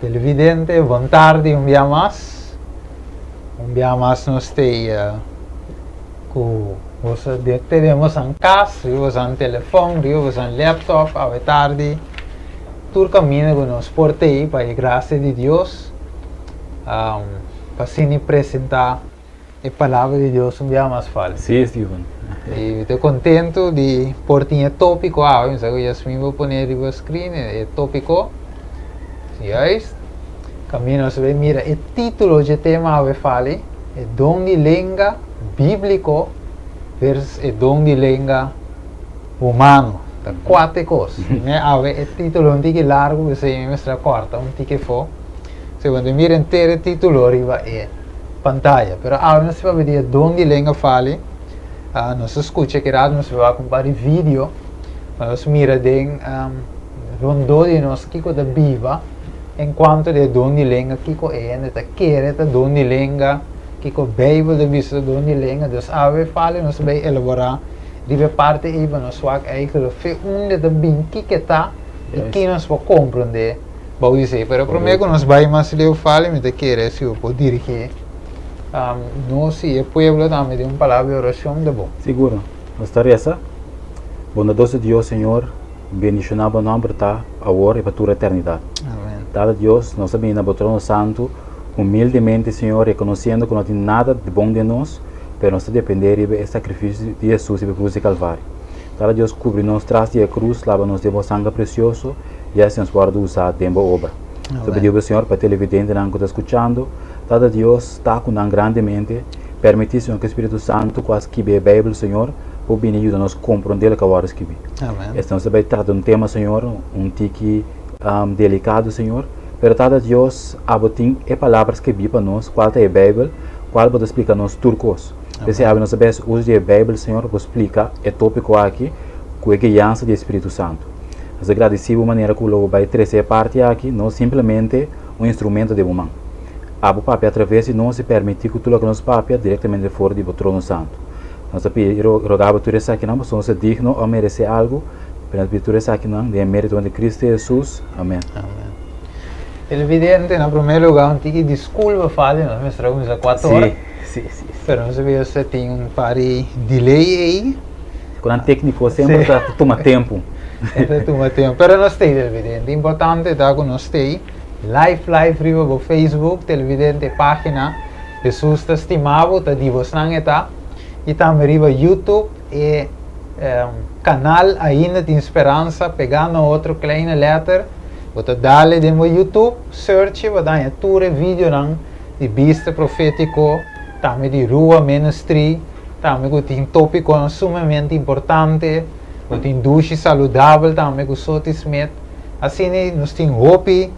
Televidente, boa tarde, um dia mais. Um dia mais nós temos você temos um casa, um telefone, um laptop, à tarde. Todo caminho que nós portei para a graça de Deus, para se apresentar a palavra de Deus um dia mais fácil. Sim, Steven. E estou contente de portar tópico, eu vou pôr no screen, é tópico. Juist. Caminho se mira, o título do tema que fala é dom de língua bíblico versus o dom de língua humano. Tá quatro coisas. Né? O título um tique largo, você mostra corta, um tique for. Se quando mira inteiro o título arriba é pantalla. Pero agora nós vamos ver dom de língua fala. Nós escuta que nós vamos comparar vídeo. Nós mira den rondo de nós que da biva. Enquanto de dom de língua que é, neta quer da dom de língua que a Bíblia de vista dom de língua. Dus ave fala nós vai elaborar die parte even nós vai eigenlijk onde da bem que está e que nós vamos compreender. Vou dizer, pero primeiro nós vai mais leu fala me te quer se eu pode dirigir. Nós se o povo também de palavra de oração de bom. Seguro. Nuestra reza. Bondadoso Dios, Señor, bendicionado nombre está ahora y para toda eternidad. Amém. Dado Dios, nos viene a trono santo, humildemente, Señor, reconociendo que no tiene nada de bom de nós, pero nos depender del sacrificio de Jesús y de cruz de Calvario. Dado Dios, cubre-nos tras de cruz, lava-nos de sangue precioso, e assim nos pode usar tempo obra. So pediu ao Senhor para televidente que está escutando, dado Deus está com nós grandemente, permitir Senhor que o Espírito Santo quase que a Bíblia, Senhor, para vir ajuda-nos a compreender o que agora escrevi. Amém. Então, você vai tratar um tema, Senhor, um tique delicado, Senhor, pero dado Deus, tem palavras que vi para nós, qual é a Bíblia, qual pode explicar-nos turcos. Você sabe, nós sabemos o uso da Bíblia, Senhor, para explicar o tópico aqui, com a guiança do Espírito Santo. Nós agradecemos a maneira que o logo vai trazer parte aqui, não simplesmente um instrumento de humano. A papel através de nós se permite que tudo que nos papel diretamente fora do trono santo. Nós rogamos por isso aqui, não somos dignos a merecer algo, mas por isso aqui não, de mérito de Cristo Jesus. Amém. Amém. Evidente, no primeiro lugar, um tique desculpa fale, nós mostramos a 4 horas. Sim. Pero nós vemos que tem um pare delay aí. Quando técnico sempre toma tempo. Toma tempo. Pero nós tem televidente. Importante tá que nós tem live riba no Facebook, televidente página Jesus Testimável, tá divos nang eta. E também riba YouTube e canal ainda de esperança, pegando outro kleine letter. Você dale de meu YouTube, search, você dá tudo vídeo nang de vista profético, também de rua ministry, também que tem tópico sumamente importante, que tem duche saudável, também que só te smet. Assim, nós temos hope,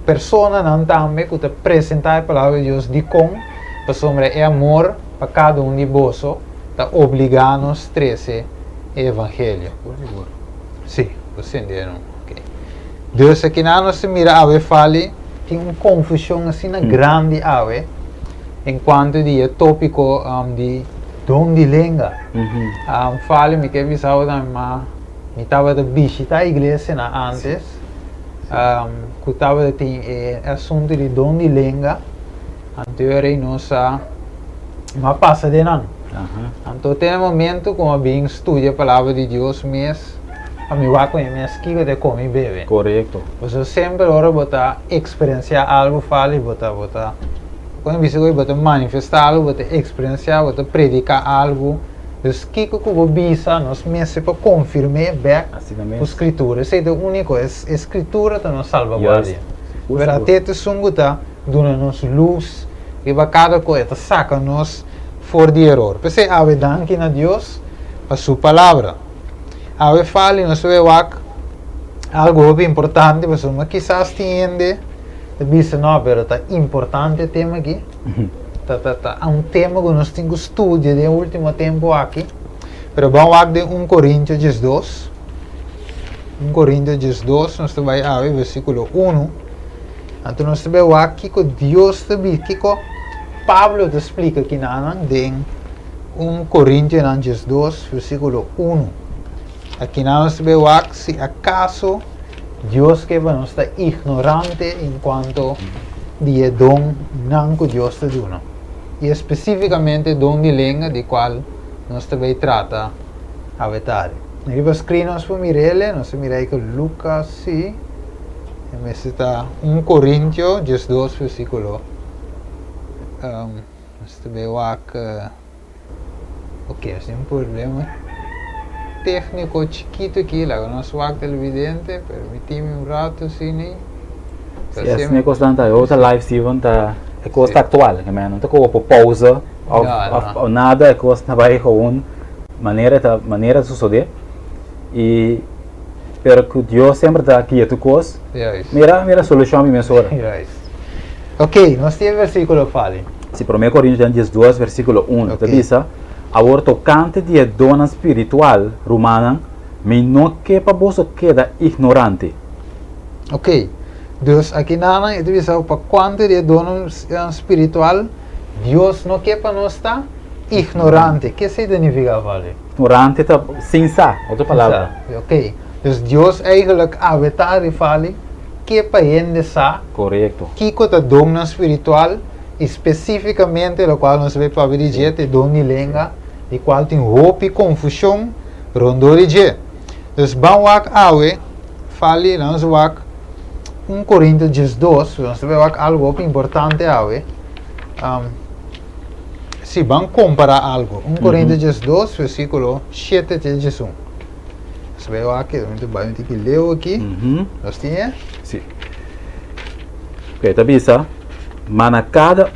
pessoa não também que te apresentar a palavra de Deus de com, sobre é amor para cada de vós, tá obrigar-nos a trazer o evangelho. Sim, você entendeu? Ok. Deus aqui não se mira a ver fale, tem uma confusão assim grande a ver. Enquanto de tópico de dom de língua, fale me que avisava da me estava de visitar a igreja antes, que estava de assunto de dom de língua, anterior nossa uma passa de não. Então tem um momento como bem estuda a palavra de Deus mesmo, a mim vai com a minha esquiva de comer bebê. Correto. Você sempre ora botar experienciar algo, fale botar quando você vai manifestar algo, vai experienciar, vai predicar algo, então que você bisa, nós mesmos para confirmar back a escritura. Essa é a única coisa, a escritura está nos salvaguarda. Ver até te sunguta, dona-nos luz, e para cada coisa saca-nos fora de erro. Pensei, ave danke a Deus para sua palavra. Ave fale, nós vemos algo importante, mas quizás entende. Bisa não, pero está importante o tema aqui. Há um tema que nós temos que estudar no último tempo aqui. Pero vamos a de 1 Coríntios 12. 1 Coríntios 12, nós vamos a ver versículo 1. Então nós vamos aqui que Deus te diz, que Pablo te explica aqui na de 1 Coríntios 12, versículo 1. Aqui nós vemos se acaso Dios que nos está ignorante en cuanto de don nanco Dios te dona. Y específicamente don de lengua de cual nos também trata a vetare. Aqui para escrever nós vamos mirar, nós vamos mirar que Lucas, sim, mas está 1 Coríntios, 2 versículo. Nós também ok, tem problema técnico chiquito aqui, lá nós vamos televidente, permitimos rato, sim. Se é constante, outra live sim, é coisa atual, não está com pausa, ou nada, é coisa que vai com maneira de suceder. E pero que Deus sempre está aqui a tu coisa. Mira a solução me mensura. Ok, nós temos versículo fale. Se 1 Coríntios 2 versículo 1 te diz, agora tocante de dona espiritual romana, me não que para você queda ignorante. Ok, Deus aqui nada ele diz para quanto de dona espiritual, Deus não quer para nós estar ignorante. Que significa vale? Ignorante está sem sa, outra palavra. Ok, dus Deus eigenlijk avetar e fale que para ele sa. Correto. Que é dom espiritual, especificamente o qual nós vamos para dizer é dom de língua, de qual tem roupa e confusão rondou de. Dus vamos awe fale nós vamos 1 Coríntios 2, nós vamos algo importante awe. Se vamos comparar algo, 1 Coríntios 2, versículo 7 até 11. Você vê aqui, eu que leu aqui. Nós temos? Sim. Ok, tá bisa. Mas cada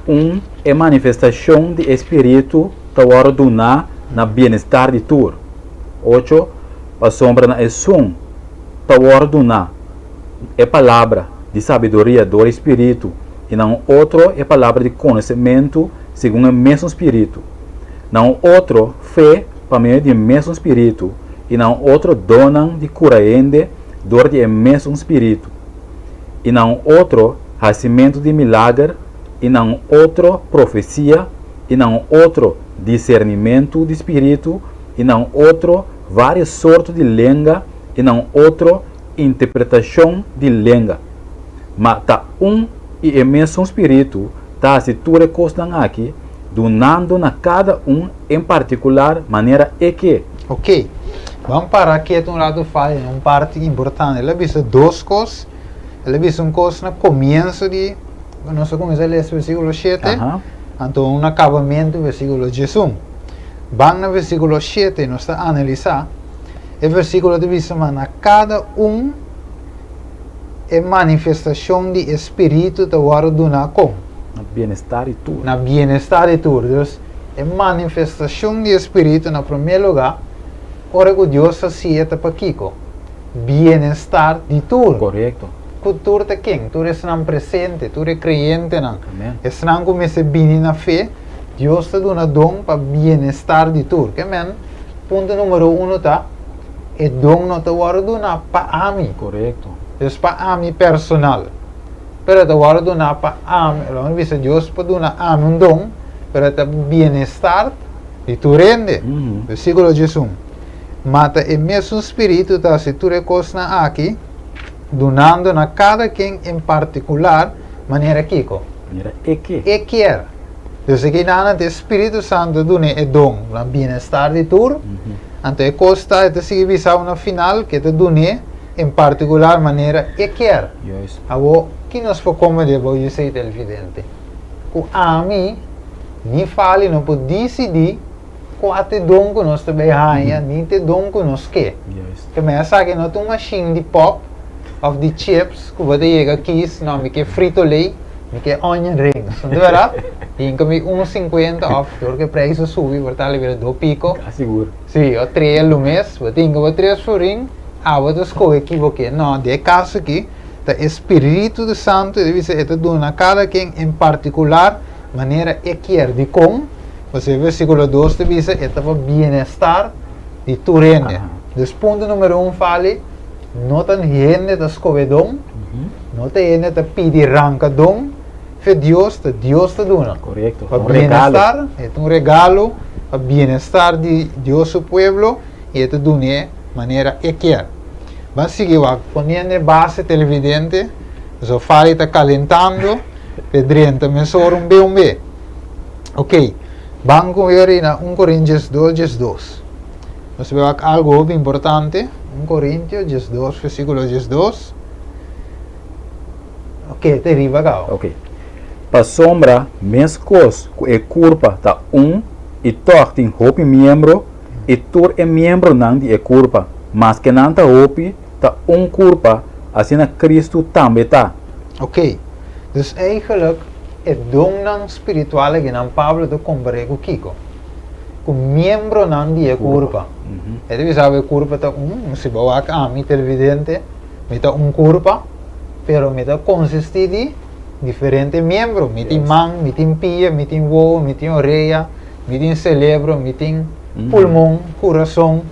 é manifestação de espírito que ordena na bem-estar de tur. 8. A sombra na som que ordena é palavra de sabedoria do espírito e não outro é palavra de conhecimento segundo o mesmo espírito. Não outro fé para meio do mesmo espírito e não outro donan de curaende dor de mesmo espírito. E não outro nascimento de milagre e não outro profecia e não outro discernimento de espírito e não outro várias sortes de língua e não outro interpretação de língua. Mas tá e o mesmo espírito tá se tu recostam aqui, donando na cada em particular maneira é que. Ok, vamos parar aqui um lado fala uma parte importante. Ele visa duas coisas. Ele visa uma coisa no começo de, nós começamos a ler esse versículo 7, então um acabamento do versículo 11. Vamos no versículo 7 nós está a analisar. O versículo de visa na cada é manifestação de espírito da ordena com. Na bem-estar e tudo. Na bem-estar e tudo. Então, é manifestação de espírito no primeiro lugar. Ora que Deus aceita para Kiko. Bem-estar de tudo. Correto. Tu é quem? Tu és não presente, tu é crente não. Amém. Se não começa bem na fé, Deus te dá dom para bem-estar de tudo. Amém. Ponto número 1 tá. É dom não te ordena para mim. Correto. Deus para mim personal. Pero te ordena para mim. Não visa Deus para dar a mim dom para te bem-estar de tu rende. Versículo 11. Mata o mesmo espírito tá se tu recosta aqui, donando na cada quem em particular maneira Kiko. Maneira é que. É quer. Deus aqui nada de Espírito Santo dune é dom, na bem-estar de tu. Então é costa é te seguir visão no final que te dune em particular maneira é quer. Yes. Abo que nós for como de vou dizer televidente. O ami ni fale não pode decidir qual é o dom que nós também ganha, nem o dom que nós quer. Yes. Que me sabe não tem uma machine de pop of de chips que você chega aqui, não me quer frito-lay, me quer onion rings, não é verdade? E que me 1,50 off, porque o preço sube, por tal livre do pico. Asseguro. Sim, o 3 no mês, você tem que 3 florim, você escolhe equivoquei. Não, de caso aqui, o Espírito Santo deve ser dado na cada quem em particular, maneira é quer de como. Você versículo 2 te diz é para bem-estar de tu rende. Então, ponto número 1 fale, não tem gente da escovedom, não tem gente da pedir rancadom, foi Deus te dona. Correto. Para bem-estar, é um regalo, para bem-estar de Deus, o povo, e te dona maneira é quer. Vamos seguir, poniendo base televidente, so fala está calentando, pedrenta, mensor um B. Ok, vamos ver na 1 Coríntios 2. Nós vemos algo bem importante, 1 Coríntios 2, versículo 2. Ok, te riba cá. Ok. Para sombra, mescos é curva da e tortem hopi membro e tur é membro não de curva, mas que não tá hopi tá curva, assim na Cristo também tá. Ok, dus eigenlijk het dom nan spiritual que nan Pablo do compare com Kiko. Com membro nan die curva. Ele deve saber curva tá se bawa ka mi televidente, mi tá curva, pero mi tá consiste de diferente membro, mi tem mão, mi tem pia, mi tem wo, mi tem orelha, mi tem cerebro, mi tem pulmão, coração.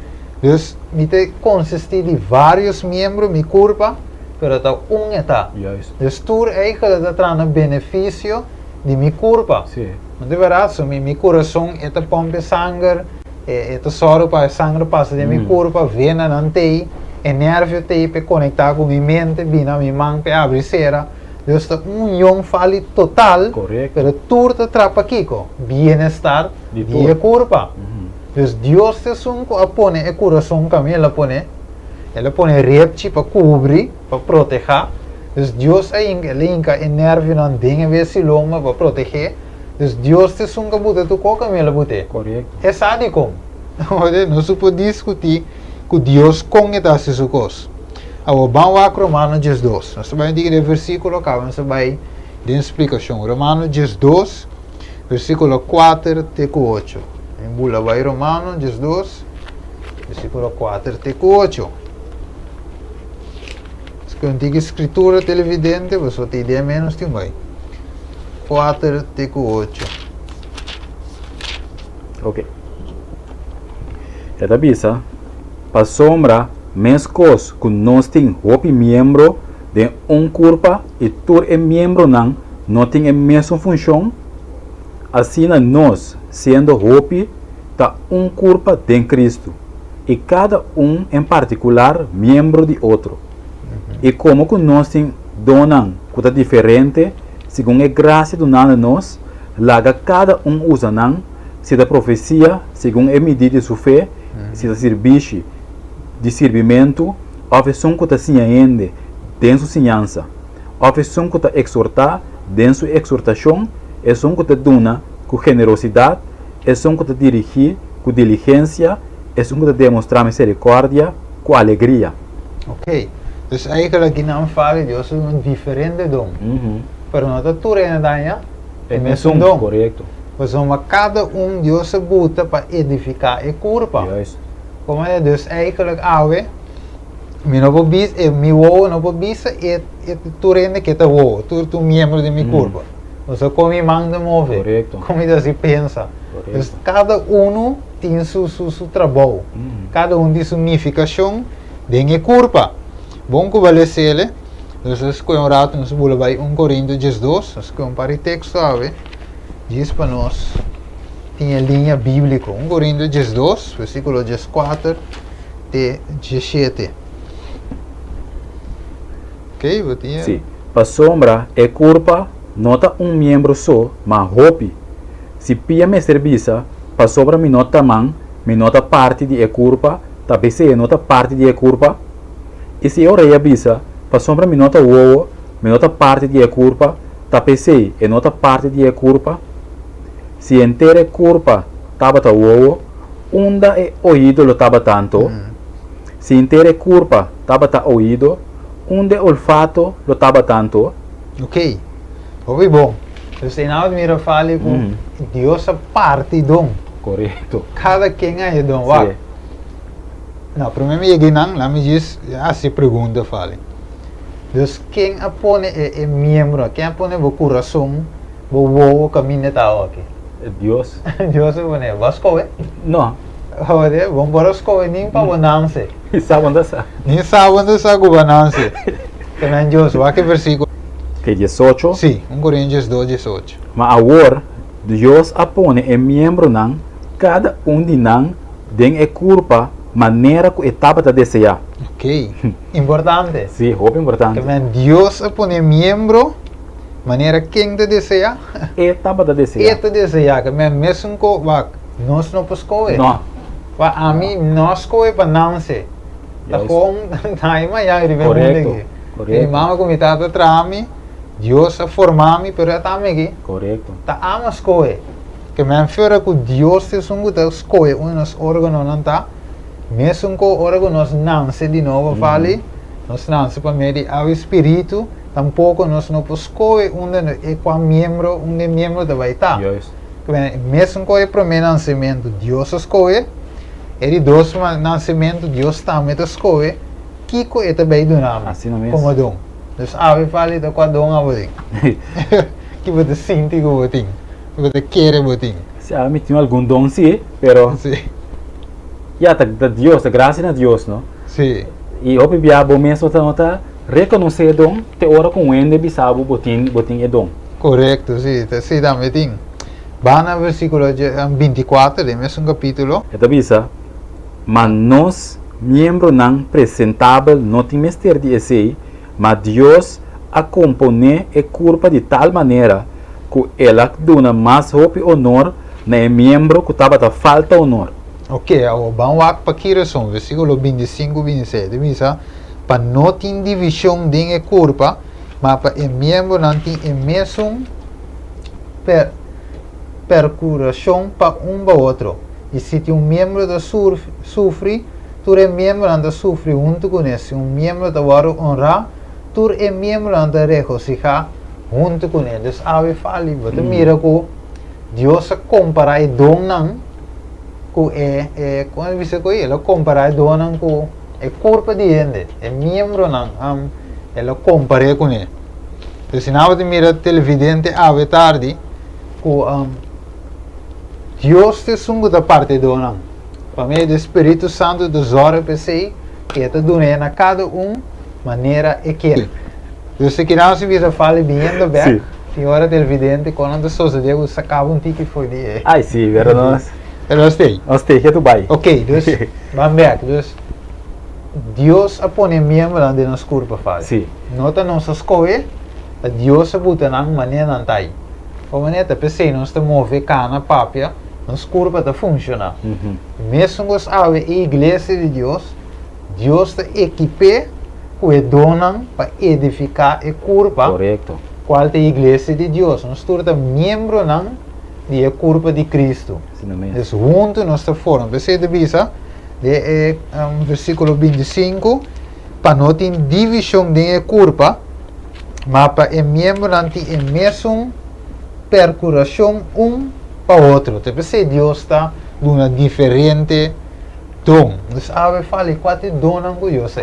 Dus mi te consiste de vários membros, mi curva, pero tá eta. Dus tur eigenlijk dat trana benefício de mi curva. Sim. Não é verdade? So, mi coração eta pompe sangue, eta soro para sangue passa de mi curva, vena nantei, e nervio tei para conectar com mi mente, bina mi mão para abrir cera. Dus tá união fali total, correto. Pero tur te trapa kiko, bienestar de curva. Dus Deus te sunco a pone e coração kami ela pone repchi para cobrir, para proteger. Dus Deus ele inca e nervio nan dinge vesi loma para proteger. Dus Deus te sunca bute tu ko kami ela bute. Correto. É sabe como? Não se pode discutir com Deus com esta sisucos. Agora vamos a Romanos 2. Nós vamos dizer o versículo cá, nós vamos dar explicação. Romanos 2, versículo 4 até 8. Em bula vai Romanos 2, versículo 4 até 8. Se antiga escritura televidente, você tem ideia menos de vai. 4 até 8. Ok. Esta bisa, para sombra, mescos que nós tem hopi membro de curva e tur é membro não tem a mesma função. Assim nós, sendo hopi, tá curva de Cristo. E cada em particular, membro de outro. E como que nós tem donan que é diferente, segundo a graça do nós, laga cada usa se da profecia, segundo a medida de sua fé, se da serviço de servimento, a versão que está se ainda dentro ensinança, a versão que está exortar dentro exortação, é som que está dona com generosidade, é som que está dirigir com diligência, é som que está demonstrar misericórdia com alegria. Ok, dus eigenlijk in aanvaarding Deus é diferente dom. Pero não está tudo ainda é mesmo dom. Correto. Mas cada Deus se bota para edificar a curva. Yes. Como é dus eigenlijk ave, mi não vou bis, mi wo não vou bis, turende que tá wo, tu membro de mi curva. Você como me manda mover, correto. Como se pensa. Dus cada tem seu trabalho, cada tem sua significação de curva. Bom que vale ser, dus as que um rato nos bula vai 1 Coríntios 2, as que um pari texto ave, diz para nós. Tinha linha bíblica, 1 Coríntios 2, versículo 4 até 17. Ok, você tinha? Sim. Para sombra é curva, nota membro só, mas hopi. Se pia me serviça, para sombra me nota man, me nota parte de curva, também se nota parte de curva. E se eu reia bisa, para sombra me nota wo, me nota parte de curva, também se nota parte de curva. Se inteira curva estava ta uovo, onda e ouído lo estava tanto. Se inteira curva estava ta ouído, onde olfato lo estava tanto. Ok, foi bom. Você não admira fale com Deus a parte dom. Correto. Cada quem é dom. Não, primeiro me cheguei não, lá me diz, assim pergunta fale. Dus quem apone é membro, quem apone o coração, o caminho está aqui. Deus. Deus é bom, vas comer? Não. Olha, vamos para os comer nem para bonança. Sabe onde está? Nem sabe onde está o bonança. Que não Deus, vai que versículo? Que 18? Sim, 1 Coríntios 2, 18. Mas agora, Deus apone membro cada de nang den curva maneira que etapa ta desejar. Ok. Importante. Sim, roupa importante. Que Deus pone membro, maneira quem te deseja. Etapa da deseja. Eta deseja, que mesmo que nós não podemos escolher. Não. A mim, nós escolhemos para não ser. Tá com time já ele vem Correto. aqui. Correto. E mama como está atrás, Deus a formar me, pero está aqui. Correto. Tá ama escolher. Que me fora que Deus te sungu te escolher uns órgãos não tá. Mesmo que o órgão nós não se de novo fale, nós não se para medir ao espírito, tampouco nós não podemos escolher onde é qual membro, onde membro vai estar. Yes. Mesmo que o primeiro nascimento Deus escolhe, ele dois nascimento Deus também escolhe, que é também do nome. Assim não mesmo. Como dom. Então, a fala da qual dom a você. Que você sente que você tem. Que você quer você. Se a mim tinha algum dom, sim, pero Sim. já tá da Deus, da graça de Deus, não? Sim. E o bebê bom mesmo tá reconhecer dom, te ora com o ende bisabo botin é dom. Correto, sim. Sim, também tem. Vai no versículo 24 do mesmo capítulo. Então, bisa, mas nós, membro não presentável, não tem mestre de esse, mas Deus a compone e culpa de tal maneira que ela dona mais roupa e honor na membro que estava da falta honor. Ok, vamos lá para aqui, versículo 25 e 27. Misa, para não ter divisão de culpa, mas para o membro não ter o mesmo percuração para para o outro. E se um membro da sofre, tu é membro anda sofre junto com esse. Um membro da vara honrar, tu é membro anda regocijar junto com ele. Então, a fala, você mira que Deus compara o dom não com quando você com ele compara o dom não com o corpo de ele, é membro não, ele compara com ele. Então, se não você mira televidente a tarde, com Deus te sungu da parte do não. Para mim, o Espírito Santo dos horas pensei que está dando a cada maneira e que. Eu sei que não se visa falar bem do bem. Tem hora televidente quando as pessoas devem sacar tique foi de. Ai, sim, verdade. Eu gostei. Gostei, que tu vai. Ok, então, vamos ver. Então, Deus põe membro de nos corpo para fazer. Sim. Nota nossa escolha, Deus bota na maneira não está aí. Como maneira pensei, nós te mover cana papia, nos corpo está funciona. Mesmo que a igreja de Deus, Deus te equipe que donam para edificar a corpo. Correto. Qual é a igreja de Deus? Nós somos membro não de corpo de Cristo. Assim não mesmo. Então, junto nós formamos. Você devisa de versículo 25, para não ter divisão de corpo, mas para o membro não ter a mesma percuração para o outro. Então, você Deus está dando diferente dom. Então, a fala qual é o dom que Deus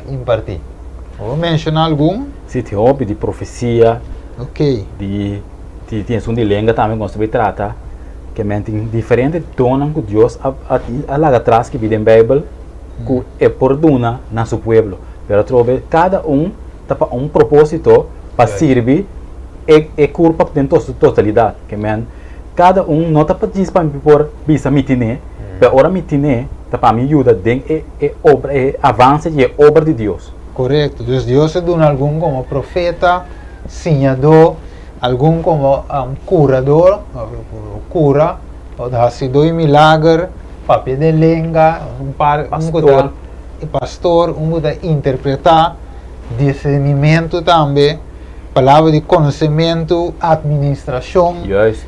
impartir. Vou mencionar algum? Se te hobby de profecia, Ok. de tens de língua também quando se trata, que tem diferente donas que Deus a lá atrás que vive em Bíblia, que é por dona na seu povo. Pero trove cada tá para propósito para servir e culpa dentro da totalidade, que cada não tá para dizer para por bisa mitine, pero ora mitine tá para me ajuda de obra avanço de obra de Deus. Correto. Deus é dando algum como profeta, senhador, algum como curador, cura, ou se dois milagres, papel de língua, pastor, que interpretar, discernimento também, palavra de conhecimento, administração, Yes.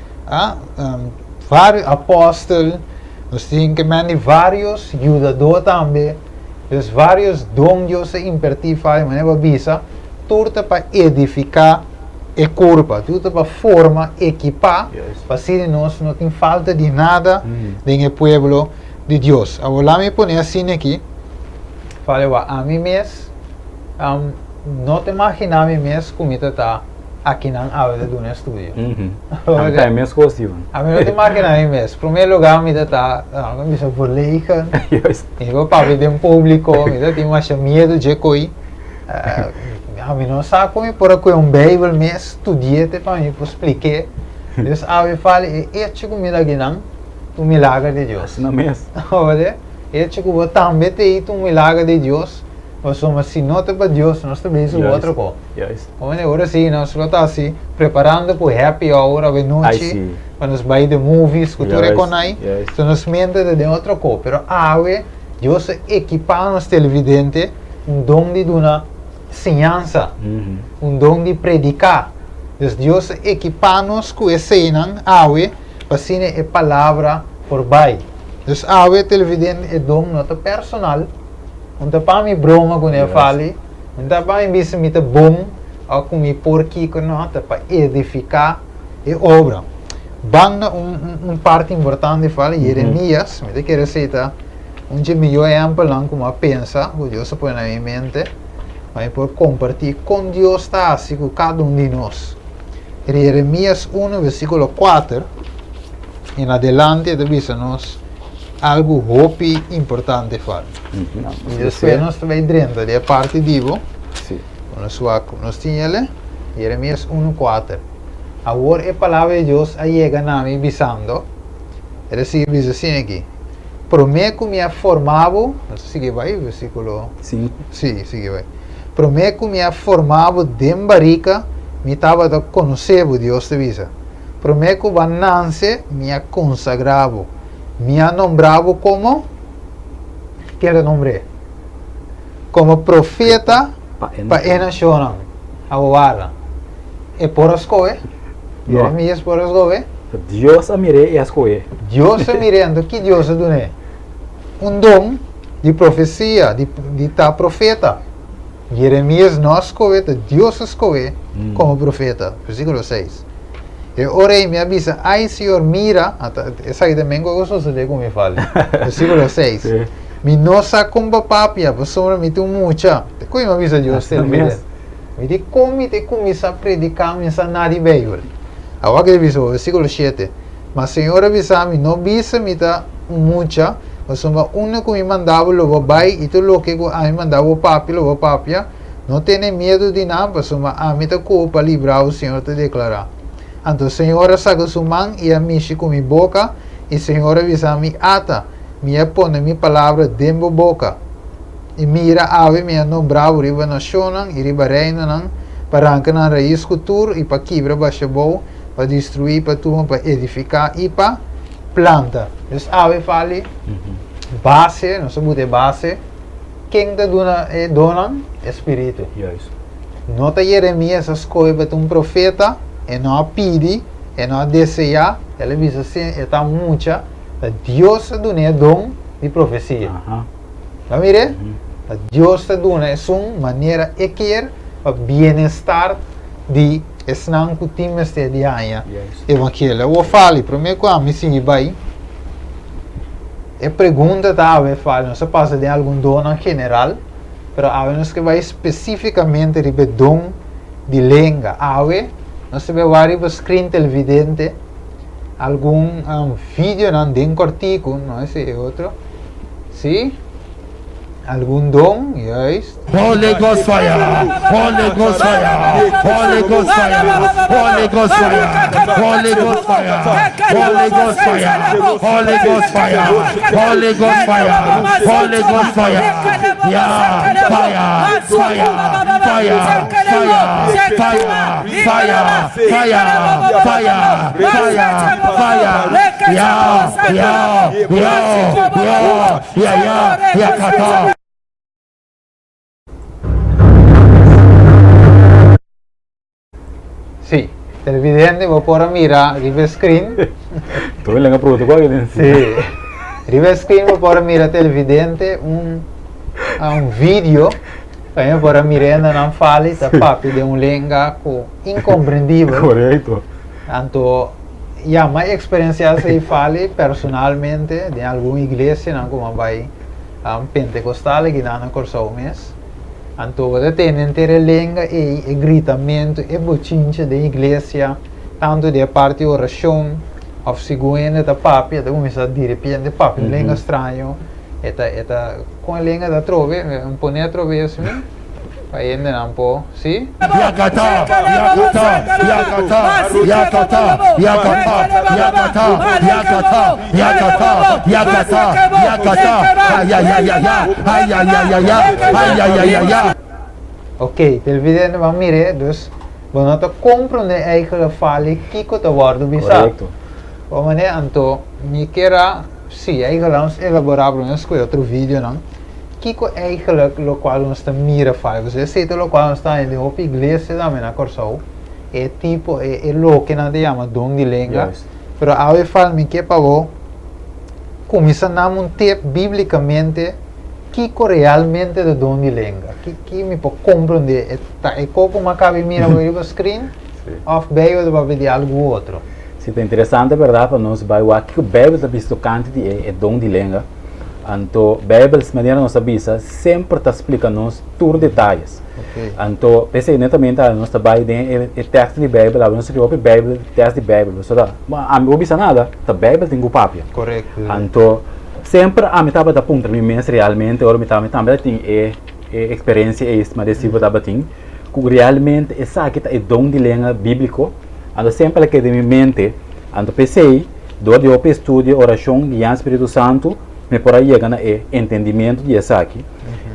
vários apóstolos, nós temos que mandar vários ajudadores também, os vários dons Deus se impartir para maneira visa, tudo para edificar a curva, tudo para formar, equipar, para se nós não tem falta de nada no povo de Deus. Agora me põe assim aqui, falei a mim mesmo, não te imagina a mim mesmo como está aqui na aula do estúdio. É mesmo coisa. A mim não te imagina a mim mesmo. Em primeiro lugar, me está verlegen. Eu vou para ver um público, me está mais medo de coisa. A mim não sabe como por que Bíblia mesmo estudei para mim explicar. Então, a fala é comida aqui não, milagre de Deus. Não mesmo. Olha, é também tem milagre de Deus. Mas se não é para Deus, nós também somos outra coisa. Juist. Como agora sim, nós estamos assim, preparando para o happy hour à I noite, see. para nós vai de movies, cultura com aí. Yes. Então nós mente de outra coisa. Pero Deus equipa nos televidentes dom de uma ensinança, dom de predicar. Então Deus equipa-nos com essa cena, para ser a palavra por baixo. Então televidente é dom nota personal. Não está para me broma quando eu falo, não está para me dizer que é bom, ou com me porqui que não está para edificar a obra. Banda parte importante fala Jeremias, me quer receita, onde melhor exemplo lá como pensa, o Deus põe na minha mente, mas por compartilhar com Deus está assim com cada de nós. Jeremias 1, versículo 4, em adelante, diz-nos algo hopi importante fala. E depois nós também dentro da parte divo, nós tínhamos Jeremias 1:4. Agora a palavra de Deus chega a mim dizendo, ele diz assim aqui, prometo que me formado, não sei se vai, versículo 5. Sim, sigue vai. Prometo que me formado de barica, me estava a conhecer Deus te visa. Prometo que banance me consagrado. Me ha nombrado como, que ele nombré? Como profeta para a nação, a guarda. E por escolher, Jeremias por escolher. Deus a mire e a escolher. Deus a mirando, que Deus a done? Dom de profecia, de tal profeta. Jeremias não escolhe, Deus escolhe como profeta. Versículo 6. E orei me avisa, ai Senhor, mira, essa aí também gostoso de como me fala. Versículo 6. Mi nossa comba papia, pessoa me tu mucha. Como me avisa Deus, me diz como te começa a predicar, me sa nada veio. Agora que avisou, versículo 7. Mas Senhor avisa-me, não avisa me ta mucha, mas uma única me mandava logo vai e tu lo que me mandava papia, não tenha medo de nada, mas uma me ta culpa livrar o Senhor te declarar. Então, Senhor, saca sua mão e a mexe com minha boca, e Senhor avisa-me, ata, me põe minha palavra dentro da boca. E mira, ave, me nombrava, riba nacional, e riba reina, para arrancar na raiz cultura, e para quebrar baixa boa, para destruir, para tudo, para edificar, e para planta. Então, ave fala, base, não sabemos base, quem te dona espírito. Nota Jeremias, as coisas para um profeta, e não pede, e não deseja, ele diz assim, está muita, Deus te dá dom de profecia. Não mire? Deus te dá uma maneira de querer para bem-estar de esnan que times de diária. Evangelho. Eu falo, primeiro que me siga bem, a pergunta talvez fala, não se passa de algum dom em general, mas há vezes que vai especificamente de dom de língua. Nós temos vários screen televidente, algum vídeo não tem cortico, não é esse outro, sim, algum dom, yes. Holy Ghost fire, Holy Ghost fire, Holy Ghost fire, Holy Ghost fire, Holy Ghost fire, Holy Ghost fire, Holy Ghost fire, Holy Ghost fire, Holy Ghost fire, yeah, fire, fire, fire, fire, fire, fire, fire, fire, fire, yeah, kata. Sì, televidente può pure mirare river screen. Tu lang ang pruto ko ganyan. Sì. River screen può pure mirare televidente un video che pure mirare non fali da papi di un lenga incomprendibile. Corretto. Tanto ma esperienza se fali personalmente di alcune iglesie non come vai pentecostale che hanno corso un mese. Então, você tem inteira língua e gritamento e bochincha da igreja, tanto da parte da oração, ou segundo da papi, da começa a dizer, de papi, língua estranha, com a língua da trove, um pouco trove assim, Paende não pô, sim? Yakata, yakata, yakata, yakata, yakata, yakata, yakata, yakata, yakata, yakata, ay ay ay ay ay ay ay ay ay ay ay ay. Ok, televidente, vamos mirar, dus, we moeten comprende eigenlijk fali kiko te worden bisa. Correcto. Como né, anto, me queira, sim, eigenlijk ons elaborar para nós com outro vídeo, não? Kiko eigenlijk lo qual ons te mira fali, você sei lo qual ons está em de igreja também na Corsou, é tipo, é lo que não te chama dom de língua, Yes. pero ao fal me que pagou, começa a montar biblicamente Kiko realmente de dom de língua, que me pode compreender, é como uma cabe mira o screen, Sí. ou bem ou de algo outro. Sim, é interessante, verdade, para nós, vai o que o Bíblia está visto cante é dom de língua. Então, a Bíblia, de maneira nossa visa, sempre está explicando-nos todos os detalhes. Ok. Então, pensei netamente, nós trabalhamos em texto de Bíblia, nós escrevemos a Bíblia, texto de Bíblia. A minha obisa nada, a Bíblia tem o papel. Correto. Então, sempre a minha estava a ponto de mim realmente, agora minha também tem experiência mas desse eu estava tem, que realmente essa aqui é dom de língua bíblico. Então, sempre que de minha mente, então pensei, do de open estudo, oração, guiar Espírito Santo, me por aí chega é entendimento de essa aqui.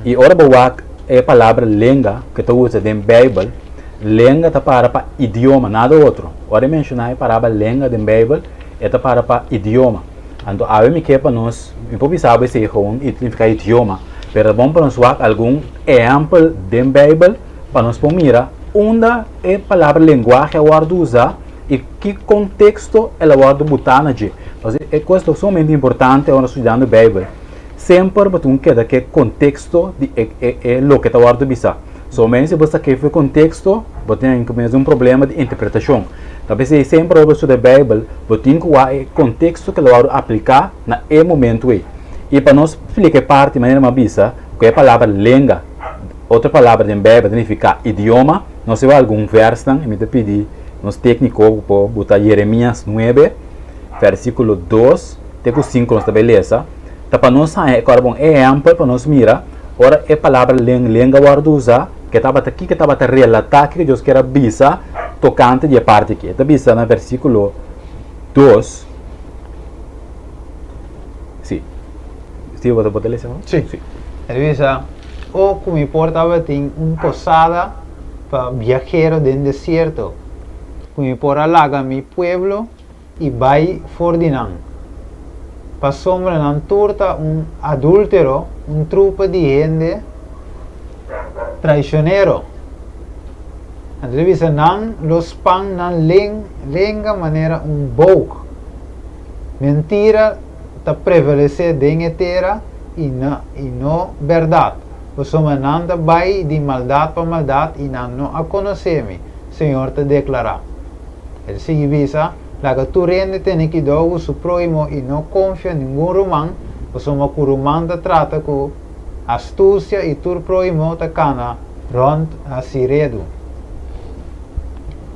E ora boa é a palavra língua que tu usa na Bíblia, língua está para idioma, nada outro. Ora mencionar a palavra língua na Bíblia, é para idioma. Então, a mim que para nós, eu posso saber se é um idioma, mas vamos para nós ver algum exemplo da Bíblia para nós mirar onde é a palavra linguagem a hora de usar e que contexto ela pode botar na gente. Então, é coisa somente importante quando estudando a Bíblia. Sempre você quer que contexto é o que está a hora de usar. Somente se você quer o contexto, você tem um problema de interpretação. Talvez se sempre você estuda a Bíblia, você tem que ver o contexto que ela vai aplicar naquele momento. E para nós explicar parte de maneira mais bisa, que é a palavra língua, outra palavra da Bíblia significa idioma. Nós temos algum verso, me pedir nos técnicos para botar Jeremias 9, versículo 2, até 5, nós beleza. Então, para nós é amplo para nós mirar, ora é a palavra língua guarda usar, que estava aqui, que estava a relatar que Deus quer bisa, tocante de parte aqui. Está bisa no versículo 2. Sim. Sim, vou botar isso? Sim. Ele diz, o que me importava tem posada para viajeros dentro deserto, que me porá laga mi pueblo e vai fordinan. Para sombra não torta adúltero, trupa de gente traicionero. Ele diz, não los pan não lenga maneira bouk. Mentira está prevalecer dentro terra e não verdade. Você não vai de maldade para maldade e não a conhecer-me. Senhor te declara. Ele sigue visa, la que tu rende tem que dar o seu próximo e não confia em nenhum romano. Você uma romano te trata com astúcia e tu próximo te cana rond a siredo.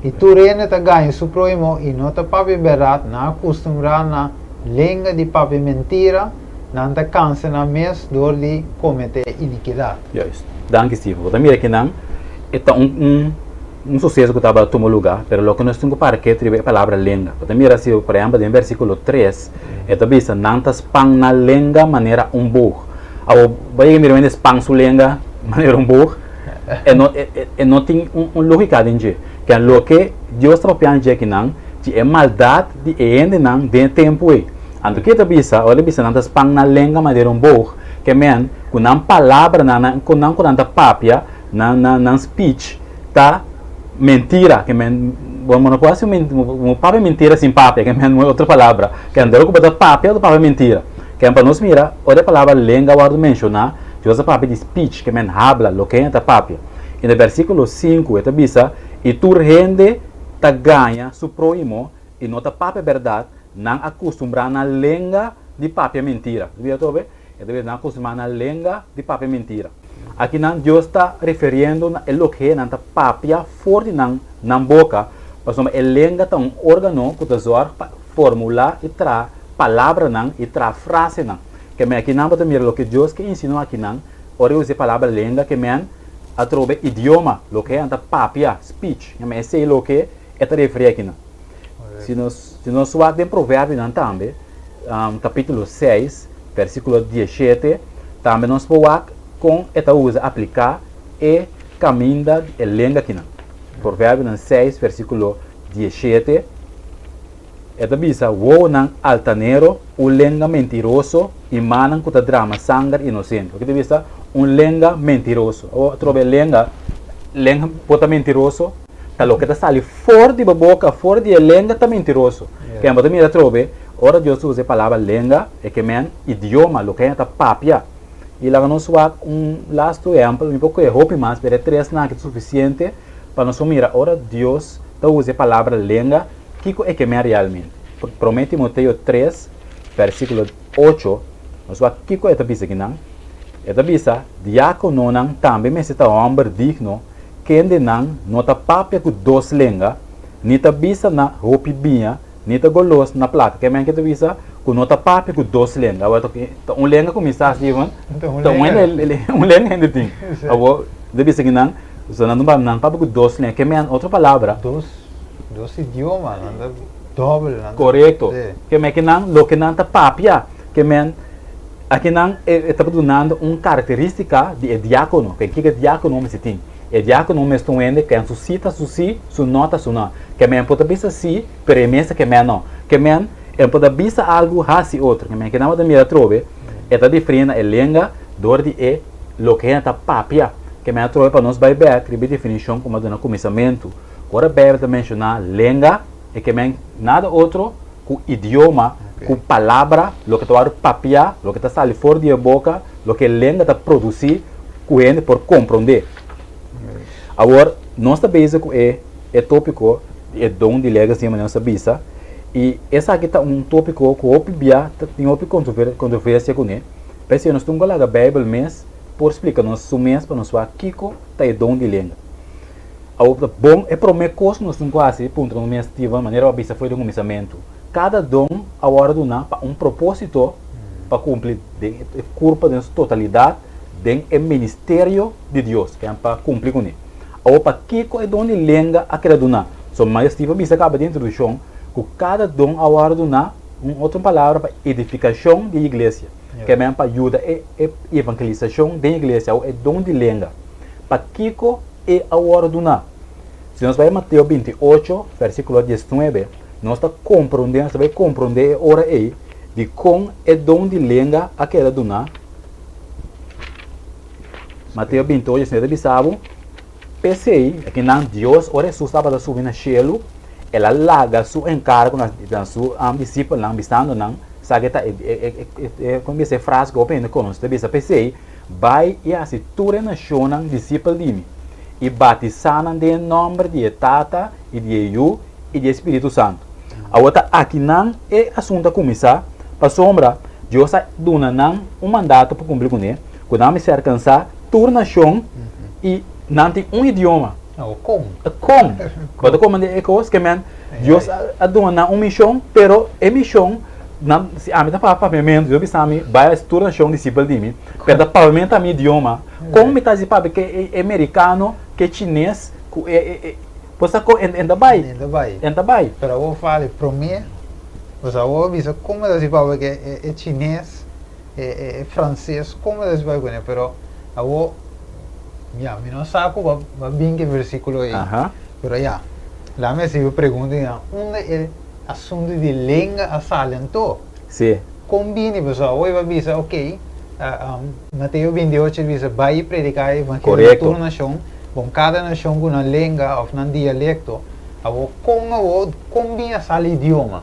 E tu rende te ganha o seu próximo e não te papi verdade, não acostumbrar na língua de papi mentira, não te cansa na mês dor de cometer iniquidade. Yes. Danke, Steve. Você mira que não, é sucesso que estava tomando lugar, mas o que nós temos para que a palavra língua. Você mira se, por exemplo, no versículo 3, é também se não te spang na língua maneira burro. Vai mirar em spang sua língua maneira burro, não tem lógica dentro. Que é o que Deus está pensando que não, é maldade de ainda não dentro tempo. Então, que bisa, olha bisa não te spang na língua maneira burro, que men, com uma palavra, com uma papia, na speech, tá mentira, que men, não pode ser um papel mentira sem papel, que men outra palavra, que andou com o papel do papel mentira, que para nós mira, olha a palavra língua guardo mencionar, que usa papel de speech, que men habla, lo que é da papel. E no versículo 5, esta bisa, e tu rende, ta ganha, su próximo, e não ta papel verdade, não acostumbrar na língua de papel mentira. Viu ver? Então, não acostumbrar na língua de papel mentira. Aqui não Deus está referindo a lo que não está papia forte na boca, mas a língua é órgão que usa formular e tra palavra não e tra frase não. Que aqui não pode mirar o que Deus que ensinou aqui não, ora usa a palavra língua que men a trobe idioma, lo que anta papia, speech. Mas esse é lo que é refere aqui. Se nós suak em provérbio não também, capítulo 6, versículo 17, também nós podemos com esta usa aplicar e caminha e lenga aqui. Provérbio 6, versículo 17, esta bisa, wo nang altanero, un lenga mentiroso, e manan com drama sangar inocente. O que vista? Um lenga mentiroso. Ou trobe lenga pota mentiroso, tá lo que tá sali fora de boca, fora de lenga tá mentiroso. Que embora mira trobe, ora Deus usa a palavra lenga, é que men idioma, lo que é tá papia. E lá nós vamos last exemplo, um pouco erro mais, mas três não é suficiente para nós mirar. Ora Deus tá usa a palavra lenga, que é que men realmente. Promete Timoteo 3, versículo 8, nós vamos que é esta bisa aqui não? Esta bisa, diácono não também me está homem digno, que ainda não tá papia com dois lenga, nem tá bisa na roupa binha, nem tá golos na placa, que é que esta bisa, com não tá papia com dois lenga, agora lenga começar assim, lenga ainda tem, agora esta bisa aqui não, só não papia com dois lenga, que é outra palavra. Dos idiomas, não doble. Correto, que não, lo que não tá papia, que aqui não está dando uma característica de diácono, que diácono me se tem. E diácono me estou vendo que suscita su nota su não, que pode bisa si, permessa que não, que pode bisa algo hasi outro, que não da mira trove, é diferente a lenga dor de lo que está papia, que trove para nós vai ver a definição como do começamento. Agora bebe mencionar lenga e que nada outro com idioma, com palavra, lo que está papia, lo que está saindo fora de boca, lo que lenga está produzir, com ele por compreender. Agora, nós também é tópico, é dom de legacy, mas nós bisa, e essa aqui está tópico que o Bíblia tem uma controvérsia com ele. Porque nós estamos lá na Bíblia mesmo, por explicar nós mês para nós falar Kiko está dom de língua. Bom, é para mim coisa nós não quase ponto no mês tive maneira bisa foi do começamento. Cada dom a hora do na para propósito para cumprir de culpa de totalidade do ministério de Deus que é para cumprir com ele. Ou para Kiko é dom de língua aquela do na. So mais tive bisa acaba de introdução com cada dom a hora do na outra palavra para edificação de igreja. Que é para ajuda e evangelização da igreja, é dom de língua. Para Kiko é a hora do na. Se nós vamos Mateus 28, versículo 19, nós estamos compreendendo, nós vamos compreender a hora aí de como é dom de língua aquela do na. Mateus 28, 19, bisabo, pensei que não Deus, ora Jesus estava subindo no céu, ela larga seu encargo nas seus discípulos, não estando não. Sabe que como essa frase que eu aprendo com nós, pensei, vai e assim toda a nação discípulo de mim e batizando em nome de Tata e de Eu e de Espírito Santo. Agora aqui não é assunto começar para sombra Deus dona não mandato para cumprir com ele, quando nós se alcançar toda a nação e não tem idioma. Quando como é coisa que Deus dona missão, pero a missão não se a meta para pavimento eu pensei vai a toda a nação discípulo de mim, pero pavimento a meu idioma. Como me está dizendo que é americano, que é chinês, você ainda vai. Pero eu falo para mim, você ouve bisa como está dizendo que é chinês, é francês, como está dizendo que é, pero eu me não saco vai bem que versículo aí. Pero lá me se eu pergunto, onde é assunto de língua a salentou? Sim. Combine, pessoal, hoje vai bisa, ok. Mateus 28 diz vai predicar o evangelho a toda nação, bom cada nação com uma língua ou um dialecto, como combina esse idioma,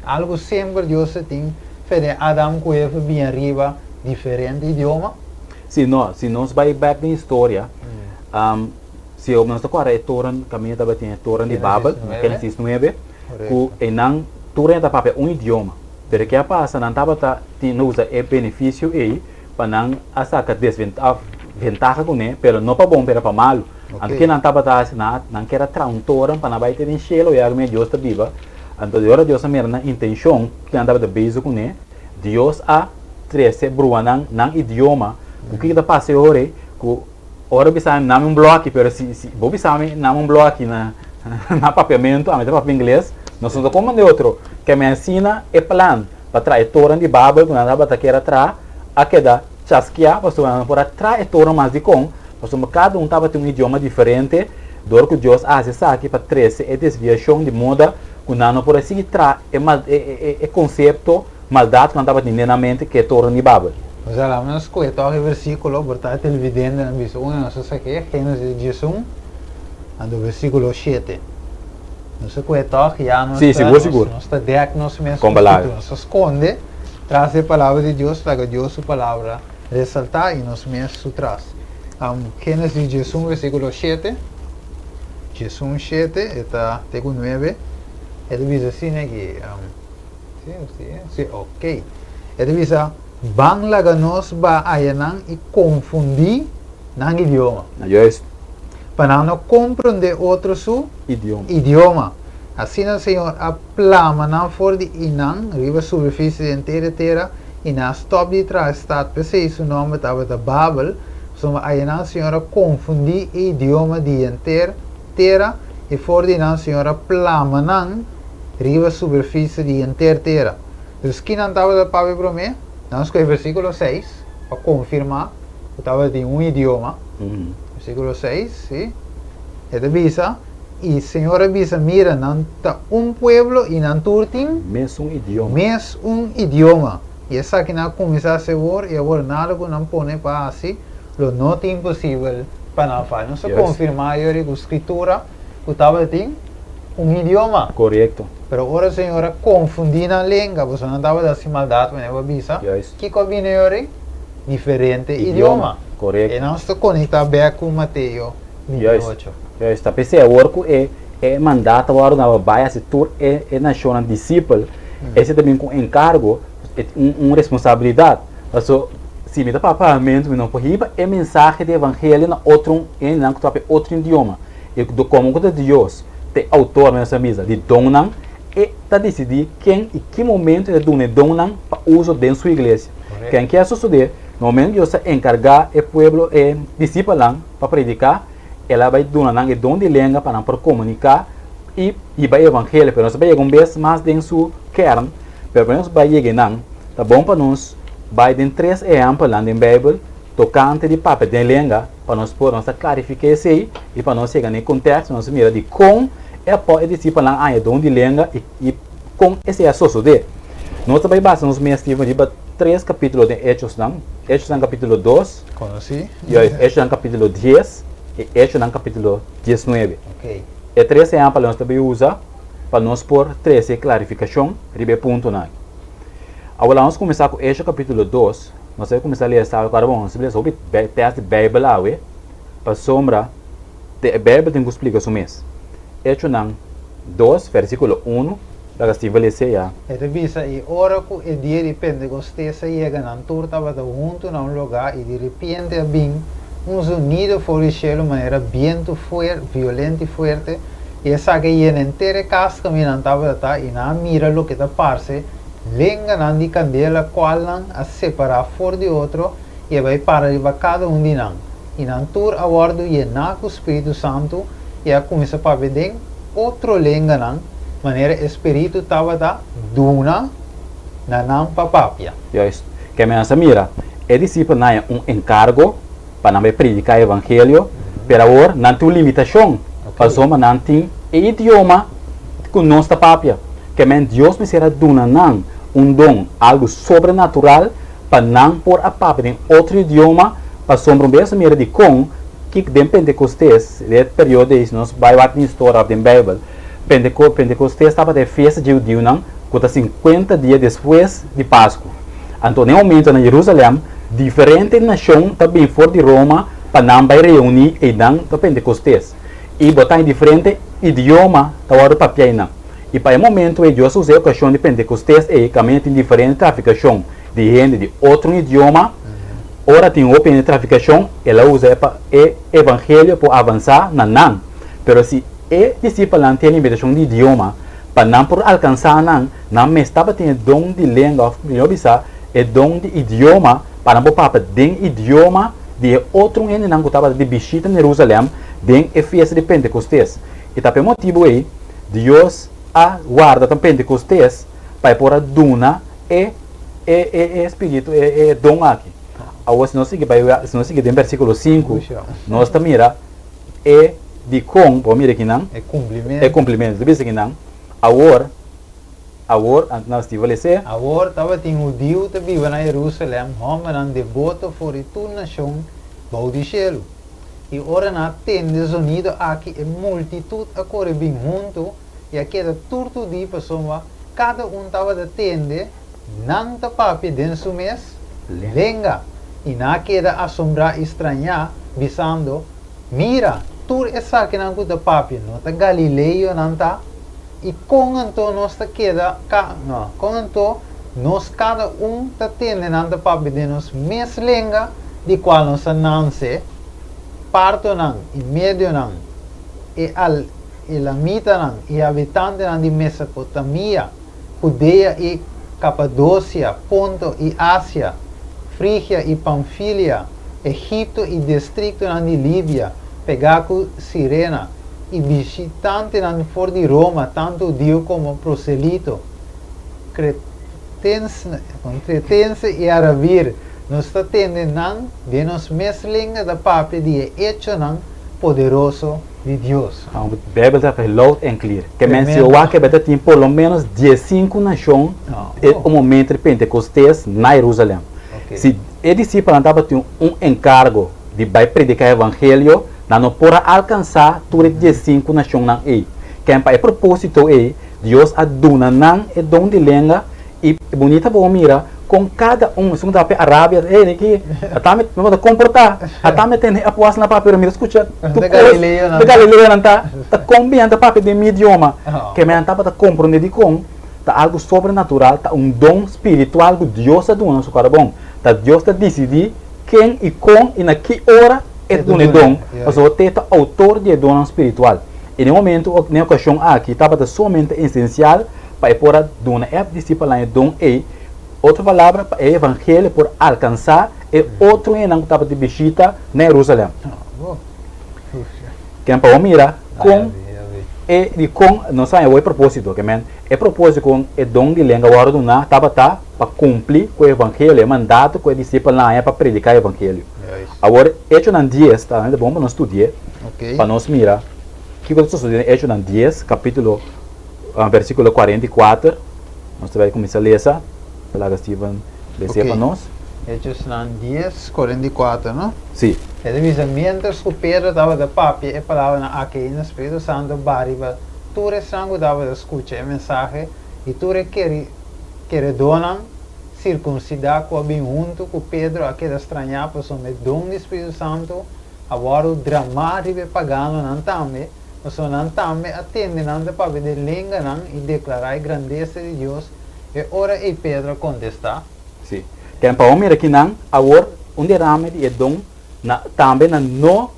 algo sempre Deus tem feito Adão com Eva bem arriba diferente idioma. Se nós vai back na história, se eu não estou é torre caminho da batinha torre de Babel, Gênesis 9, que não torre da papel idioma, porque que passa não estava não usa é benefício aí para não sacar desventaja com ele, pero não para bom, pero para malo. Porque não estava não quer trauntoran para não vai ter enchelo e agora Deus está viva. Então agora Deus a minha intenção que andava de beijo com ele, Deus a trece brua não idioma. O que está passando agora que ora bisa name bloco, pero se vou bisa name bloco na papiamento, a papel inglês, nós somos como de outro, que me ensina e plan para trazer torre de Babel, quando anda para querer atrás, a queda chasquear, para você por atrás torre mais de com, para cada um tava tem um idioma diferente, do que Deus hace aqui para trazer a desviação de moda, quando não por assim tra é conceito maldade quando tava tendo na mente que é torre de Babel. Mas lá nós coetamos o versículo, portanto ele evidente na visão, nós aqui Gênesis 11, do versículo 7. Nós coetamos já nós seguro. Nós está diagnóstico mesmo, nós esconde, traz a palavra de Deus, para Deus sua palavra ressaltar e nós mesmo traz. Gênesis 11, versículo 7. Jesus 7, está tego 9. Ele diz assim que ok. Ele diz bang laga nos ba ayanang e confundir nang idioma. Para não compreender outro su idioma. Assim o Senhor aplama não for de inang, riba superfície inteira terra, e na stop de trás está pensei seu nome estava da Babel, so ayanang o Senhor confundir idioma de inteira terra e for de não Senhor aplama não riba superfície de inteira terra. Dus que não estava da Babel para mim? Não escolhe versículo 6 para confirmar que estava de um idioma. Versículo 6, sim. Ele avisa, e o Senhor avisa, mira, não está pueblo e não turtim. Mesmo idioma. Mesmo idioma. E essa que não começa a ser e agora nada que não põe para assim, lo não é impossível para não fazer. Não se confirmar que a escritura que estava de idioma. Correto. Pero agora a senhora confundir a língua, você não estava dando maldade, mas eu avisa. Que combina agora? Diferente idioma. Correto. E não está conectado bem com Mateus 28. Está pensei é mandato agora na baia se tur é nacional discípulo. Esse também com encargo, uma responsabilidade. Então, se me dá papamento, não pode é mensagem de evangelho na outro idioma. E do como de Deus, te autor nessa mesa de donan e tá decidir quem e que momento é donan para uso dentro da sua igreja. Quem quer suceder, no momento que você encargar o povo e discípulo para predicar, ela vai donar o dom de língua para comunicar e vai evangelho, para nós vai chegar vez mais dentro do seu kern, para nós vai chegar tá bom para nós vai dentro 3 exemplos lá na Bíblia, tocante de papel de língua, para nós poder clarificar isso aí e para nós chegar no contexto, nós mira de como é discípulo lá o dom de língua e com esse é suceder. Nós também basamos nos mesmos de 3 capítulos de Hechos capítulo 2, Hechos capítulo 10 e Hechos capítulo 19. Okay. E 3 exemplos nós também usa para nós pôr 13 clarificação, ribe ponto na. Agora vamos começar com Hechos capítulo 2. Nós vamos começar a ler essa agora vamos ler sobre texto de Bíblia lá, para sombra a Bíblia tem que explicar isso mesmo. Hechos 2, versículo 1. Da estabelecer já. Ele visa e ora que o dia de Pentecostes chega na turma estava junto num lugar e de repente havia sonido fora do cielo de maneira violenta e forte e essa que ia inteira casa caminhando estava e não mira o que está parce lenga não de candela qual não a separar fora de outro e vai para cada de nós e na turma a bordo e na com o Espírito Santo e a começa para ver outro lenga não maneira espírito estava da duna na não papapia. Isso. Que me essa mira, é discípulo não é encargo para não predicar o evangelho, pero agora não tem limitação. Para soma não tem idioma com nossa papia. Que me Deus me será duna não dom algo sobrenatural para não pôr a papia em outro idioma para sombra essa mira de com que de Pentecostes, de período de nós vai bater na história da Bíblia. Pentecostes estava de festa de judeu, que 50 dias depois de Páscoa. Então, no momento na Jerusalém, diferentes nações também fora de Roma para não vai reunir e não do Pentecostes. E botar em diferente idioma para o papel não. E para o momento, Deus usa a ocasião de Pentecostes e caminha em diferente traficação de gente de outro idioma. Ora tem outra traficação, ela usa o evangelho para avançar na não. Pero se e discípulo não tem limitação de idioma para não por alcançar não me estava tendo dom de língua não bisa é dom de idioma para não papar de idioma de outro ene não estava de visita em Jerusalém, den a festa de Pentecostes. E tá por motivo aí, Deus a guarda tam Pentecostes para pôr a duna e espírito e dom aqui. Agora se nós seguir em versículo 5, nós também mira e de com, vamos mirar aqui não? É cumprimento. Tu vê aqui não? Agora nós estivemos a agora estava tem um Deus que vive na Jerusalém, homem não devoto for toda nação, bom de cielo. E ora na tende sonido aqui é multitud a correr bem junto e aqui é tudo de pessoa, cada estava da tende, não tá papi dentro mês, lenga. E na queda assombrar estranhar, visando, mira, tur essa que não gusta papi, não tá Galileu não tá. E com então nós tá queda, com então nós cada tá tendo não tá papi de nós mês lenga, de qual nós nasce, parto não, e meio não, e la mita não, e habitante não de Mesopotamia, Judeia e Capadócia, Ponto e Ásia, Frígia e Panfilia, Egipto e distrito de Líbia, Pegaco, Sirena, e visitante for de Roma, tanto Dio como proselito, cretense e aravir, nos atendem de nos meslinga da parte de hecho poderoso de Deus. A Bíblia está loud and clear. Que menciona que vai ter por lo menos 15 nações no momento de Pentecostes na Jerusalém. Okay. Se o discípulo estava tendo encargo de predicar o evangelho, não pode alcançar todas as 15 nações aí. Que é propósito é Deus aduna nan e dom de língua e bonita boa mira com cada se não dá para Arábia, aqui, me vou comportar, me tem a posse na papel, mira, escuta, tu de Galileu não tá combinando papel de meu idioma, que me estava a compreender de com tá algo sobrenatural, tá dom espiritual, algo Deus aduna no seu coração, tá Deus tá decidir quem e com e na que hora é do dom, mas o teta autor de dom espiritual. E no momento, na ocasião aqui, estava somente essencial para pôr a dona é discípula em dom e outra palavra é evangelho por alcançar e outro em não estava de visita na Jerusalém. Quem para mira com e de com não sai o propósito, que men é propósito com é dom de língua agora do na estava para cumprir com o evangelho, é mandato com o discípulo lá é para predicar o evangelho. Agora hecho nan 10, tá, é bom para nós estudar, para nós mirar que eu estou estudando hecho nan 10, capítulo versículo 44, nós vamos começar a ler essa. Pelaga Steven, descer para nós. Hechos 10, 44, não? Sim. Ele diz, mientras que Pedro estava de papi, e falava aqui no Espírito Santo, bariba, tu estranho estava a escutar a mensagem, e tu quer donar, circuncidar com bem junto com Pedro, aqui da estranhar, para o dom do Espírito Santo, agora o dramático pagano não também, mas não também atende não de papi de língua não, e declarar a grandeza de Deus. E ora e Pedro contesta. Sim. Quem para o aqui não, agora derrame de dom também não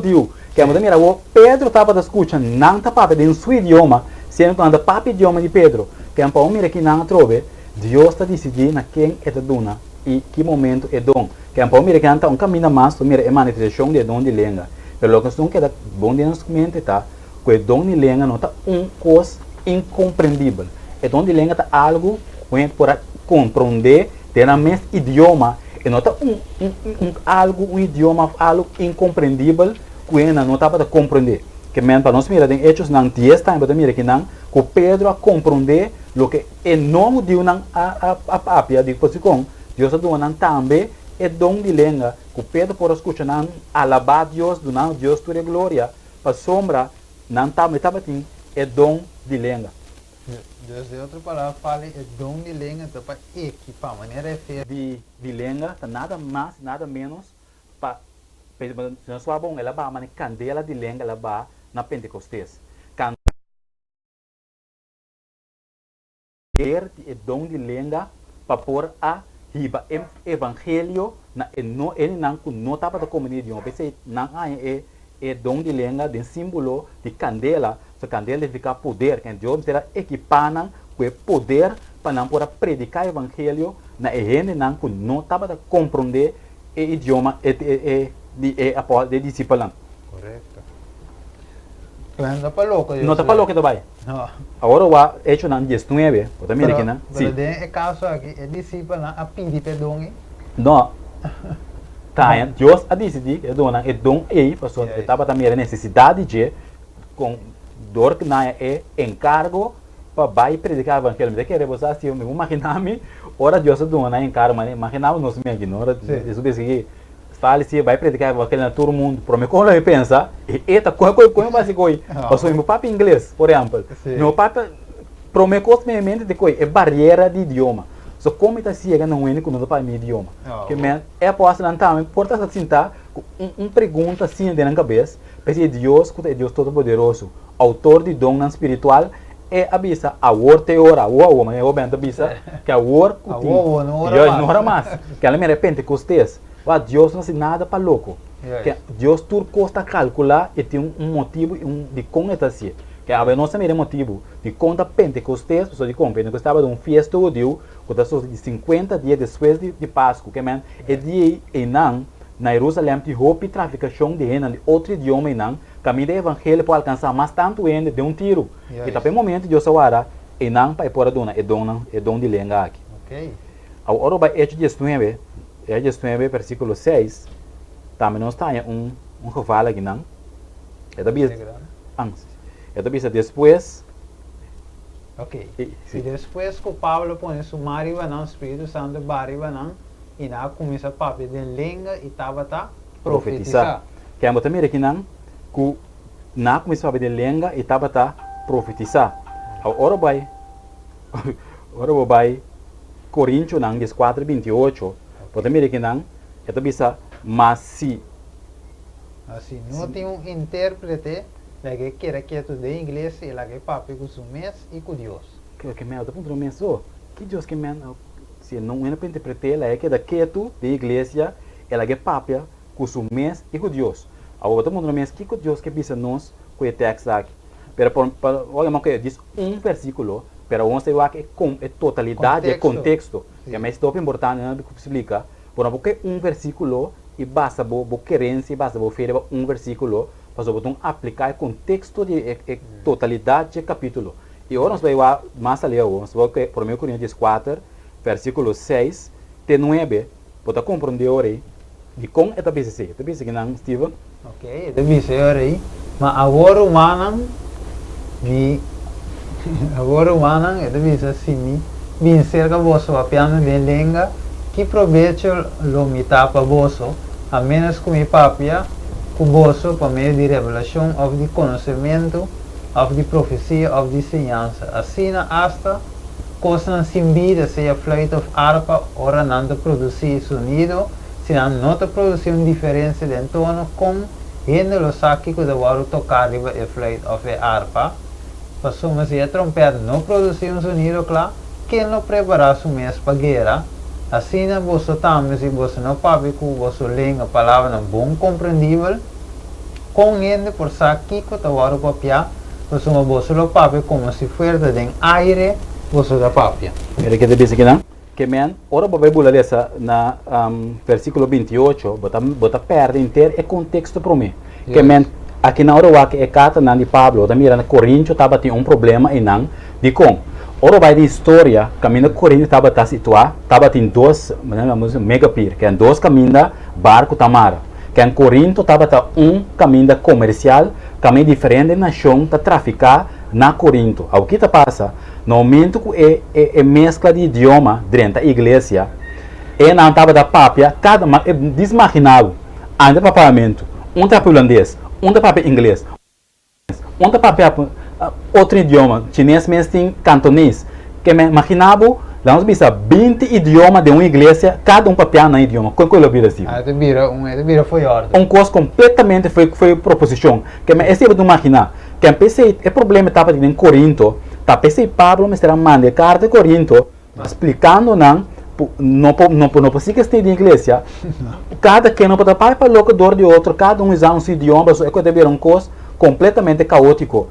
deu. Quem para mira o Pedro estava escutando não estava em seu idioma, sendo que o papo idioma de Pedro. Quem para o aqui não trove, Deus está decidindo quem é a dona e que momento é dom. Quem para o que não caminha mais, mira é manifestação de dom de língua. Mas a questão que é bom de nós comentar, que o dom de língua não está coisa incompreendível. É onde língua está algo que para compreender tem o mesmo idioma e não está um idioma algo incompreendível que não está para compreender. Que men para nós mirar em Hechos não 10 time para mirar que não que Pedro a compreender o que é nome de não a papia de posição Deus do não também é dom de língua que Pedro por escutar não alabar Deus do não Deus tua glória para sombra não também estava tem é dom de língua. Deus de outra palavra fala é dom de língua para equipar maneira de língua nada mais nada menos para se nós falamos ela vai mas candela de língua ela vai na Pentecostes candela é dom de língua para pôr a riba evangelho na ele não estava da comunidade você não é dom de língua de símbolo de candela. Se candela fica poder, que Deus será equipando com poder para não poder predicar o evangelho na gente não estava a compreender é idioma de discípulo. Correcto. Claro, no para loco. Não está para louco também. No. Agora o hecho não 19, o também aqui, né? Pero de caso aqui, é discípulo a pedir perdão. Não. Tá, Deus a decidir que dona é dom aí, pessoa que estava também a necessidade de com dor que não é encargo para vai predicar o evangelho. Me quer você assim, me imaginar-me, ora Deus dona encargo, mas imaginava nós mesmo, não ora isso que fala se vai predicar o evangelho na todo mundo, para me quando eu pensa, eita, como vai se coi? Passou meu papo inglês, por exemplo. Meu papo promete mente de coi, é barreira de idioma. So como está chegando não é com o meu idioma. Que men é posso lançar, porta assim tá, pergunta assim dentro da cabeça, porque Deus, que é Deus todo poderoso, autor de dom espiritual, é avisa a word teora, mas eu bem avisa que a word não era mais. Que ela me repente com vocês, Deus não se nada para louco. Que Deus tudo custa calcular e tem motivo de conectação. Que a nossa mesmo motivo de conta Pentecostes, pessoal de conta Pentecostes estava de um festa judeu, de 50 dias depois de Páscoa, que man, é dia e não na Jerusalém de roupa e traficação de renda de outro idioma e não, caminho do evangelho para alcançar mais tanto ainda de um tiro. E também momento de Deus e não para ir dona é dom de língua aqui. Ok. Agora vai Hechos 19, versículo 6, também nós temos que fala aqui não. É da bisa. É da bisa depois. Ok. E depois que o Pablo põe sumário não, Espírito Santo barriga não, e na começa a papel de língua e estava a profetizar. Que é também aqui não, que na começa a papel de língua e estava a profetizar. Agora vai Coríntios não 4:28. Também aqui não, é da bisa mas se assim, não tem intérprete que quer que tu de inglês e lá que papi com o mês e com Deus. Que me dá ponto mês que Deus que me se não é para interpretar lá é que da que tu de igreja ela que papi com o mês e com Deus. Agora todo mundo mês que com Deus que bisa nós com o texto aqui. Pero olha que diz versículo, pero vamos ver que é totalidade, é contexto. Que é mais top importante né que explica. Porque versículo e basta bo querência, basta bo feira versículo para botar aplicar o contexto de totalidade do capítulo. E agora nós vamos mais ali, nós vamos ver por 1 Coríntios 4, versículo 6, te 9, para compreender aí de como é a BCC. A BCC não, Steven? Ok, a BCC aí, mas agora o manang de agora o manang é a BCC assim, bem cerca vosso apenas bem lenga, que proveito lo mitar para vosso, a menos que me papia cuboso por meio de revelação ou de conhecimento, ou de profecia, ou de ensinança. Assim, hasta coisas sem vida, seja flauta ou harpa, ora não produzir sonido, senão não produzir uma diferença de tono, como ainda lo saque que devo tocar a flauta ou a harpa. Passou, mas se a trompeta não produzir um sonido, claro, quem não preparar o mês para a guerra, assim, você também, se você não sabe que você língua, a palavra não bom compreendível, com ele por aqui que está o papel, você não sabe como se fosse de aire, você da papel. Ele quer dizer que não? Que men, ora vai bular essa na versículo 28, bota perde inteiro é contexto para mim. Que men, aqui na hora que é carta de Pablo, da mira na Coríntios estava tendo problema e não de com. Ora vai de história, caminho Coríntios estava situado, estava em dois, megapir, que é dois caminhos barco tamara. Que em Corinto estava caminho comercial, caminho diferente nação para traficar na Corinto. O que passa? No momento que é mescla de idioma dentro da igreja, e não estava da papia, cada é desmaginado. Ainda para pagamento, tá para holandês, tá para inglês, tá para outro idioma, chinês mesmo tem cantonês, que me imaginava, vamos pensar 20 idiomas de uma igreja, cada papel na idioma, como eu vira assim? Vira foi ordem. Coisa completamente foi proposição, que me esse não imaginar, que eu pensei, o problema estava em Corinto, pensei Pablo me será mandando carta de Corinto, explicando não precisa ter de igreja, cada que não pode para o locador de outro, cada usa um idioma, é que deve uma coisa completamente caótico.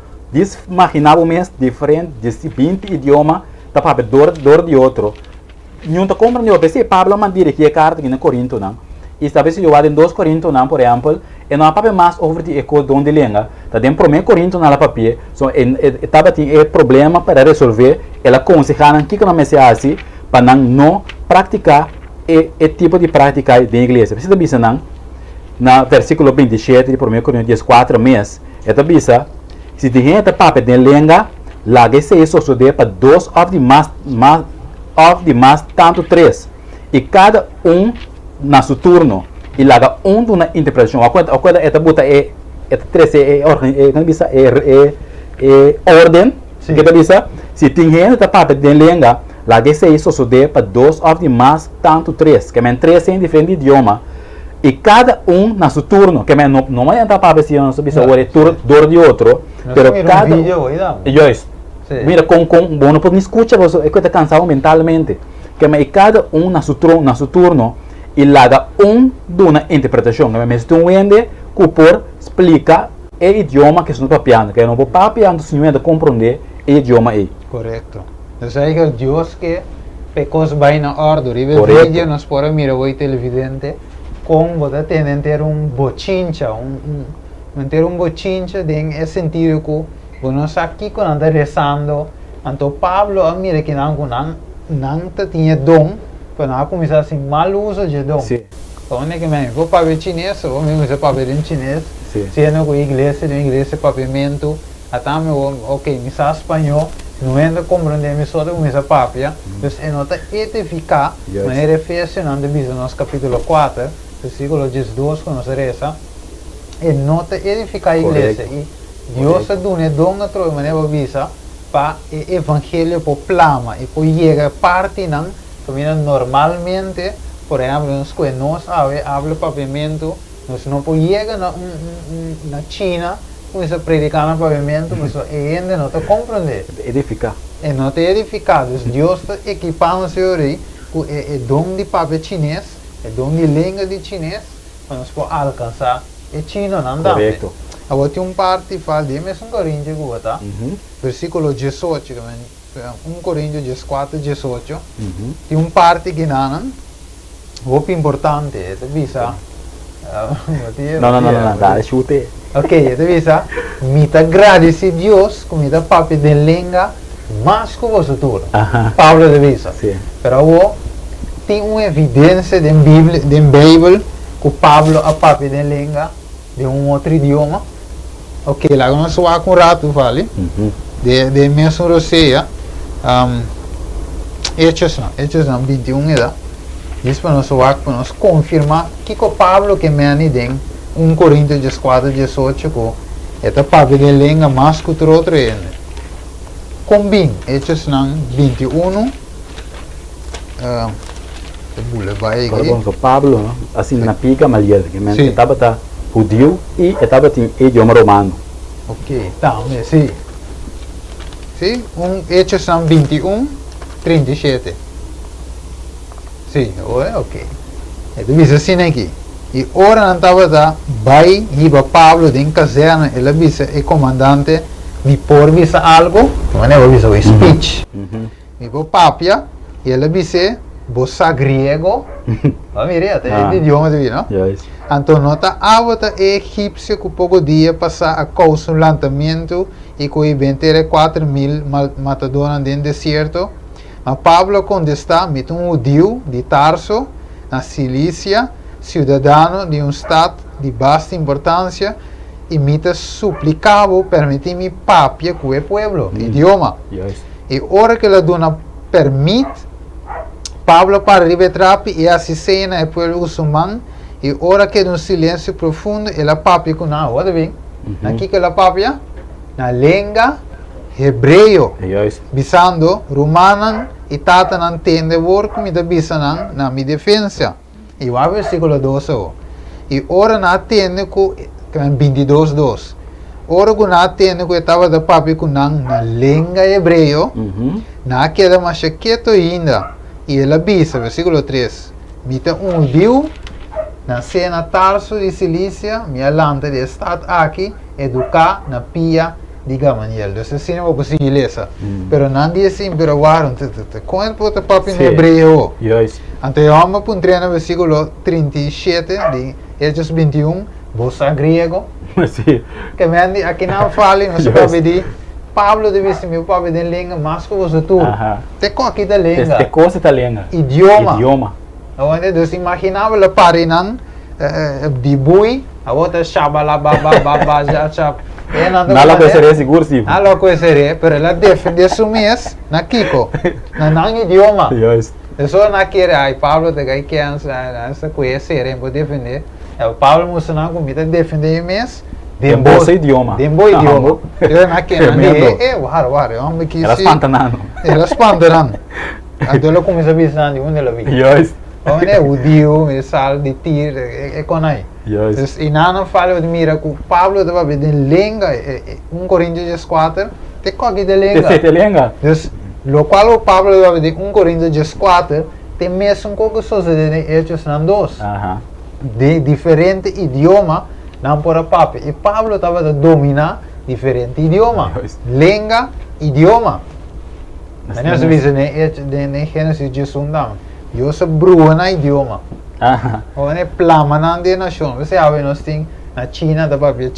Imaginava mesmo diferente de 20 idiomas para dor de outro. Não está compreendendo, eu pensei Pablo mandou aqui a carta aqui na Corinto, não? E talvez se eu em 2 Coríntios, por exemplo, e não há papel mais over de eco de onde lenga, tá dentro do 1 Coríntios na papel, so estava tem problema para resolver, ela aconselha que não me se assim, para não praticar e tipo de prática da igreja. Precisa bisa na versículo 27 de 1 Coríntios 4 mês, esta bisa, se tem gente papel de lenga, lá que se isso sucede para 2 of the mais tanto 3, e cada na seu turno, e lá de uma interpretação. A coisa esta buta é 3 ordem, que esta bisa, se tem gente papel de lenga, lá que se isso sucede para 2 of the mais tanto 3, que é 3 em diferente idioma, e cada na seu turno, que não é entrar para se não bisa o turno de outro, pero cada mira com bom não pode escutar, você é que está cansado mentalmente, que é cada na seu turno e lá de uma interpretação, que é um ende que por explica o idioma que estão papiando, que não pode papiando se não compreender o idioma aí. Correto. Então é que Deus que pecos vai na ordem, e o vídeo nós podemos mirar o televidente como você tem ter bochincha, ter bochincha em sentido que nós aqui quando anda rezando, então Pablo mira que não tinha dom, para não começar assim mal uso de dom. Sim. Então é que mesmo, vou para o chinês, ou mesmo se para em chinês, sendo que a igreja papamento, até ok, me sa espanhol, não ainda compreender me só de começar papia, então é nota edificar, mas é Efésios não divisão nos capítulo 4, versículo 12 quando nós reza, é nota edificar a igreja e Deus dá dom a troca maneira visa para o evangelho por plama e por chegar parte não que normalmente por exemplo nós habla pavimento nós não podemos chegar na China começar a predicar no pavimento mas ainda não te compreender Edificar é não te edificar Deus está equipando o senhor aí com o dom de papel chinês o dom de língua de chinês para nós poder alcançar o chino não dá. correto. Agora tem parte que fala de 1 Coríntios, versículo 18, 1 Coríntios 4, 18. Tem parte que não, muito importante, é visa. Não, dá chute. Ok, é visa, me agradece Deus, com me papi de língua, mais que você tudo. Paulo de visa. Pero agora, tem uma evidência da Bíblia, que Paulo a papi de língua, de outro idioma. Ok, lá nós vamos com rato, vale? De mesmo Roseia, Hechos não, 21 edad. Isso para nós vamos confirmar que o Pablo que me tem 1 Coríntios 4, 18, que é papo de língua mais que o outro ainda. Combin, Hechos não, 21, vai aqui. Pablo, assim, na pica malhada, que estava judeu e estava em idioma romano. Ok, tá, sim. Sim, Hechos 21, 37. Sim, ok. Então, diz assim aqui. E ora não estava vai riba Pablo de caserna, ele avisa o comandante, me por visa algo, não é avisa o speech. E o papia, e ele avisa, você grego, mire, até idioma de não? Então, nota, avota egípcio que pouco dia passar a causa um lançamento e que 24.000 matadoras no deserto. Mas Pablo contesta, met judeu de Tarso, na Cilícia, cidadão de estado de vasta importância, e me suplicava permitir-me papia com o povo, idioma. E ora que ela dona permite, Pablo para ribetrapi e assisena o povo muçulmano, e ora que num silêncio profundo, ela papia com nada, olha bem, aqui que ela papia, na língua hebreu, bisando romana, e tata não entende o work me da bisa na minha defesa. E o versículo 12, e ora não atende com 22:2. Ora que não atende com estava da papi com na língua hebreu, na queda mais quieto ainda. E ela bisa, versículo 3. Mita viu na cena Tarso de Cilícia, minha lanta de estado aqui, educar na pia digamos, entonces assim não vou conseguir ler. Pero nadie assim, pero warum, quando pode papo em hebreu? Yes. Então eu amo para entrar no versículo 37 de Hechos 21, você grego, Sim. que me aqui não fala, não se pode pedir. Pablo deve ser meu papo de língua, mas que você tu. Te aqui da língua. Te coisa italiana. Idioma. Onde você imaginava a parinan de bui, a outra shabalababa já chap. Nada coisa seria seguro sim. Nada coisa seria, pero ela defende su mês na Kiko, na não idioma. Yes. Eu só na querer, ai Pablo te gai que essa coisa seria para defender. O Pablo mostrando comida defender mês. Dembo idioma. Dembo idioma. Eu na querer, eu amo que Elas pantanano. Elas pantanano. Então eu comecei a pensar de onde ela veio. Yes. Onde o Dio, me sal de tir, é com aí. Yes. E não falo de mira que Pablo estava vendo língua, 1 Coríntios 4, te coque de língua. Te língua. Lo qual o Pablo estava vendo 1 Coríntios 4, tem mesmo coisa sucedendo em Hechos 2. De diferente idioma, não por a papo. E Pablo estava a dominar diferente idioma. Língua, idioma. Mas nós vimos em Gênesis 1, eu sou brua na idioma. Ou é plama na nação. Você sabe, nós temos na China da papia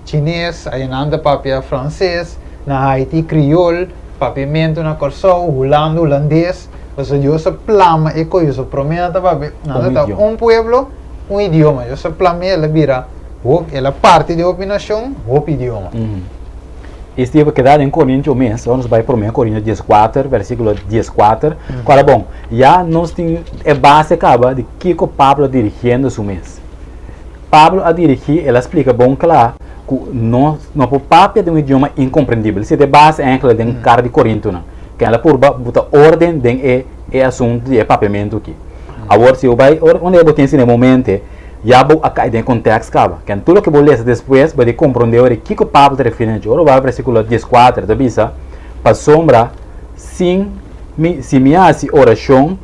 chinês, aí na papia francês, na Haiti crioulo, papiamento na Corsol, holandês. Você eu sou plama e coisa, eu sou promessa papia. Pueblo, idioma. Eu sou plama, ela vira, ela parte de opinação, idioma. Estive quedado em Coríntios mês, vamos vai para o Coríntios 14, versículo 14. Qual é bom? Já nós temos a base acaba de que o Pablo dirigindo o mês. Pablo a dirigir, ele explica bom claro que não por papel de um idioma incompreendível. Se de base é aquela de cara de Corinto, não. Que ela por botar ordem de assunto de papiamento aqui. Agora se eu vai onde eu botei nesse momento já vou a cair em contexto acaba. Que tudo que vou ler depois vai compreender o que o Pablo está referindo. Agora vai versículo 14 da Bíblia para sombra se me hace oração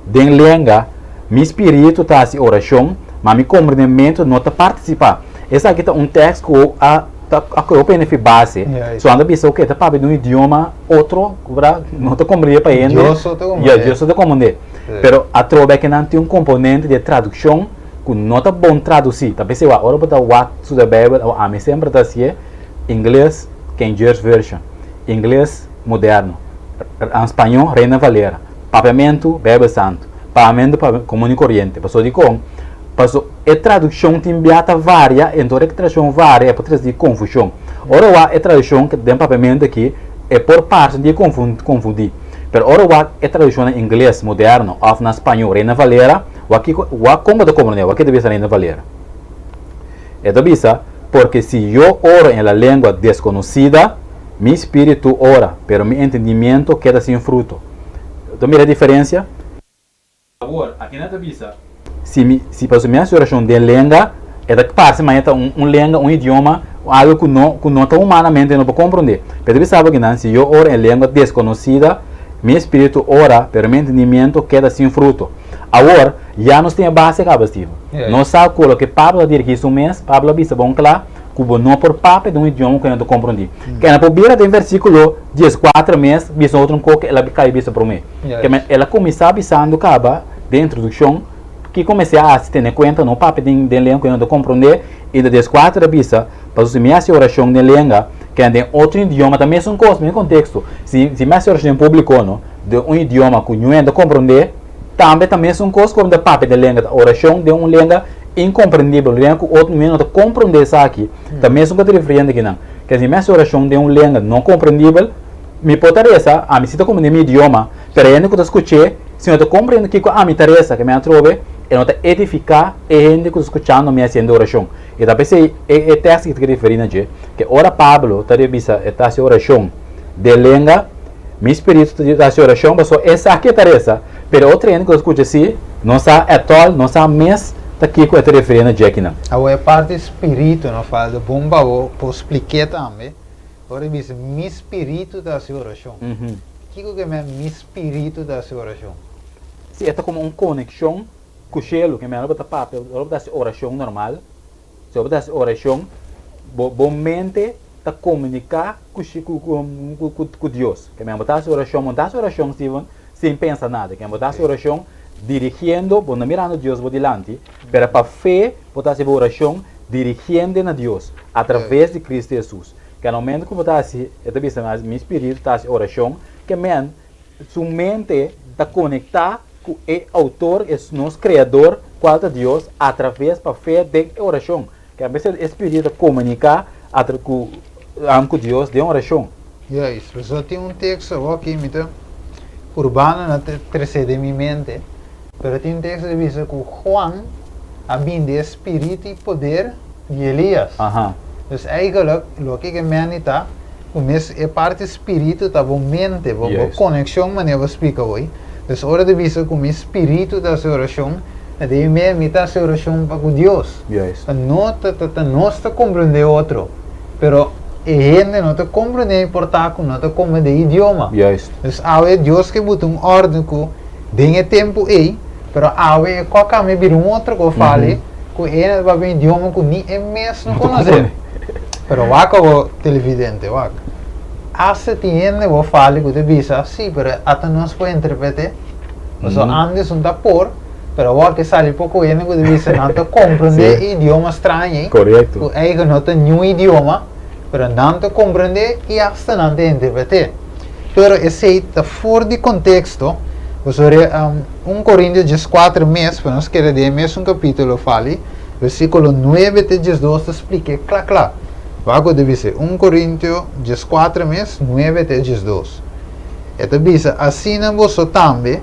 de língua, meu espírito está assim oração, mas meu compreendimento não está participar. Esse aqui é um texto que eu penso base. Só anda pensando que está para um idioma outro, não está compreendendo para ele. Eu só estou compreendendo. Pero a trova que não tem componente de tradução que não está bom traduzir. Tá pensando agora para what to the Bible, a mim sempre está assim, inglês King James Version, inglês moderno, em espanhol Reina Valera, papiamento Bíblia Santo, papiamento comum e corrente. Passou de com, passou a tradução tem beata vária, então a tradução vária é para trazer confusão. Ora a tradução que tem papiamento aqui é por parte de confundir. Pero ora a tradução em inglês moderno ou na espanhol Reina Valera, como de compreender, o que deve ser Reina Valera. É da bisa, porque se eu oro em la língua desconhecida, mi espírito ora, pero mi entendimento queda sem fruto. Então, mira a diferença. Agora, aqui na bisa, se para minha oração de língua, é da que parece, mas é língua, idioma, algo que não está humanamente não pode compreender. Pero sabe que não, se eu oro em língua desconhecida, meu espírito ora, pero meu entendimento queda sem fruto. Agora, já nós temos a base acaba, nós sabemos que Pablo dirige o mês, Pablo disse bom claro, que não por papel de um idioma que não compreende. Que na primeira tem versículo 14 meses, diz outro que ela cai bisa para mim. Que ela começa avisando acaba de introdução, que comecei a se ter em conta no papel de língua que não compreende, e de 14 bisa, para os minhas oração de língua, que tem outro idioma, também são coisas, no contexto. Se minha oração público, de um idioma que não compreende, também são coisas como de papel de língua, oração de uma língua incompreendível, língua que outro não compreende isso aqui. Também são coisas diferentes aqui, não. Que se minha oração de uma língua não compreendível, me pode interessar, a mim se está compreendendo meu idioma, pero ainda que eu escutei, se eu estou compreendendo que a mim interessa, que me trove, eu não estou edificar, e ainda que eu estou escutando, me fazendo oração. E também se é texto que está referindo, que ora Pablo está dizendo, está a oração de língua, meu espírito está a oração, mas essa aqui interessa, pero outra ainda que eu escutei assim, não sabe atol, não sabe mês, está aqui que eu estou referindo, aqui não. A parte espírito, não fala de bomba, eu expliquei também. Agora diz, meu espírito está a oração. O que é meu espírito está a oração? Se é como uma conexão com o cielo, que é melhor botar papel, botar oração normal. Se eu botar oração, bom mente ta comunicar com Deus. Que me botar oração, Steven, sem pensar nada. Que me botar oração dirigindo, bueno, mirando Deus por delante, pero para fé, botar oração dirigindo a Deus através de Cristo Jesus. Que no momento que botar assim, eu também sei, meu espírito está oração, que man, sua mente está conectada com o autor, é nosso criador, qual é Deus, através da fé de oração. Que a vezes o espírito comunica com Deus de oração. Isso. Só tem texto aqui, então, urbano não precede minha mente, mas tem texto que diz que Juan havia de espírito e poder de Elias. Então, eigenlijk, o que me está, é parte espírito da mente, a conexão, mas eu vou explicar hoje. Então, hora de vista que o espírito da oração, de me está a oração para Deus. Não está compreendendo outro, mas a gente não está compreendendo portanto, não está compreendendo idioma. Então, há Deus que botou ordem que tem tempo aí, mas há qualquer me vir outro que fale, que ele vai ver idioma que nem é mesmo não conhece. Mas o televidente, há se tem que fale que diz assim, mas até não se pode interpretar. Mas antes não está por, mas o que sai pouco ele que diz não está compreender idioma estranho. Correto. Que ele não tem nenhum idioma, mas não está compreender e até não está interpretar. Mas esse está fora de contexto. Sobre 1 Coríntios 4 meses, para nós querer ler mesmo capítulo fale, versículo 9 até 12 explica claro. Vago deve ser 1 Coríntios 4 meses, 9 até 12. Então diz, assim você também,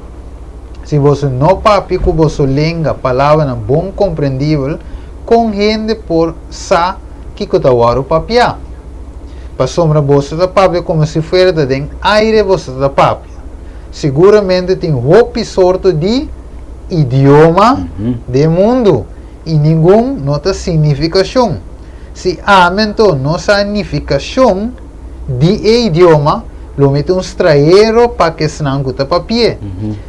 se você não papi com você língua, palavra bom compreendível, com gente por sa que o papiar. Para sombra você da papi como se fosse de aire você da papi. Seguramente tem roupa sorte de idioma do mundo e nenhum nota significação. Se aumento não significação de idioma, lo mete estrangeiro para que senão guta papie.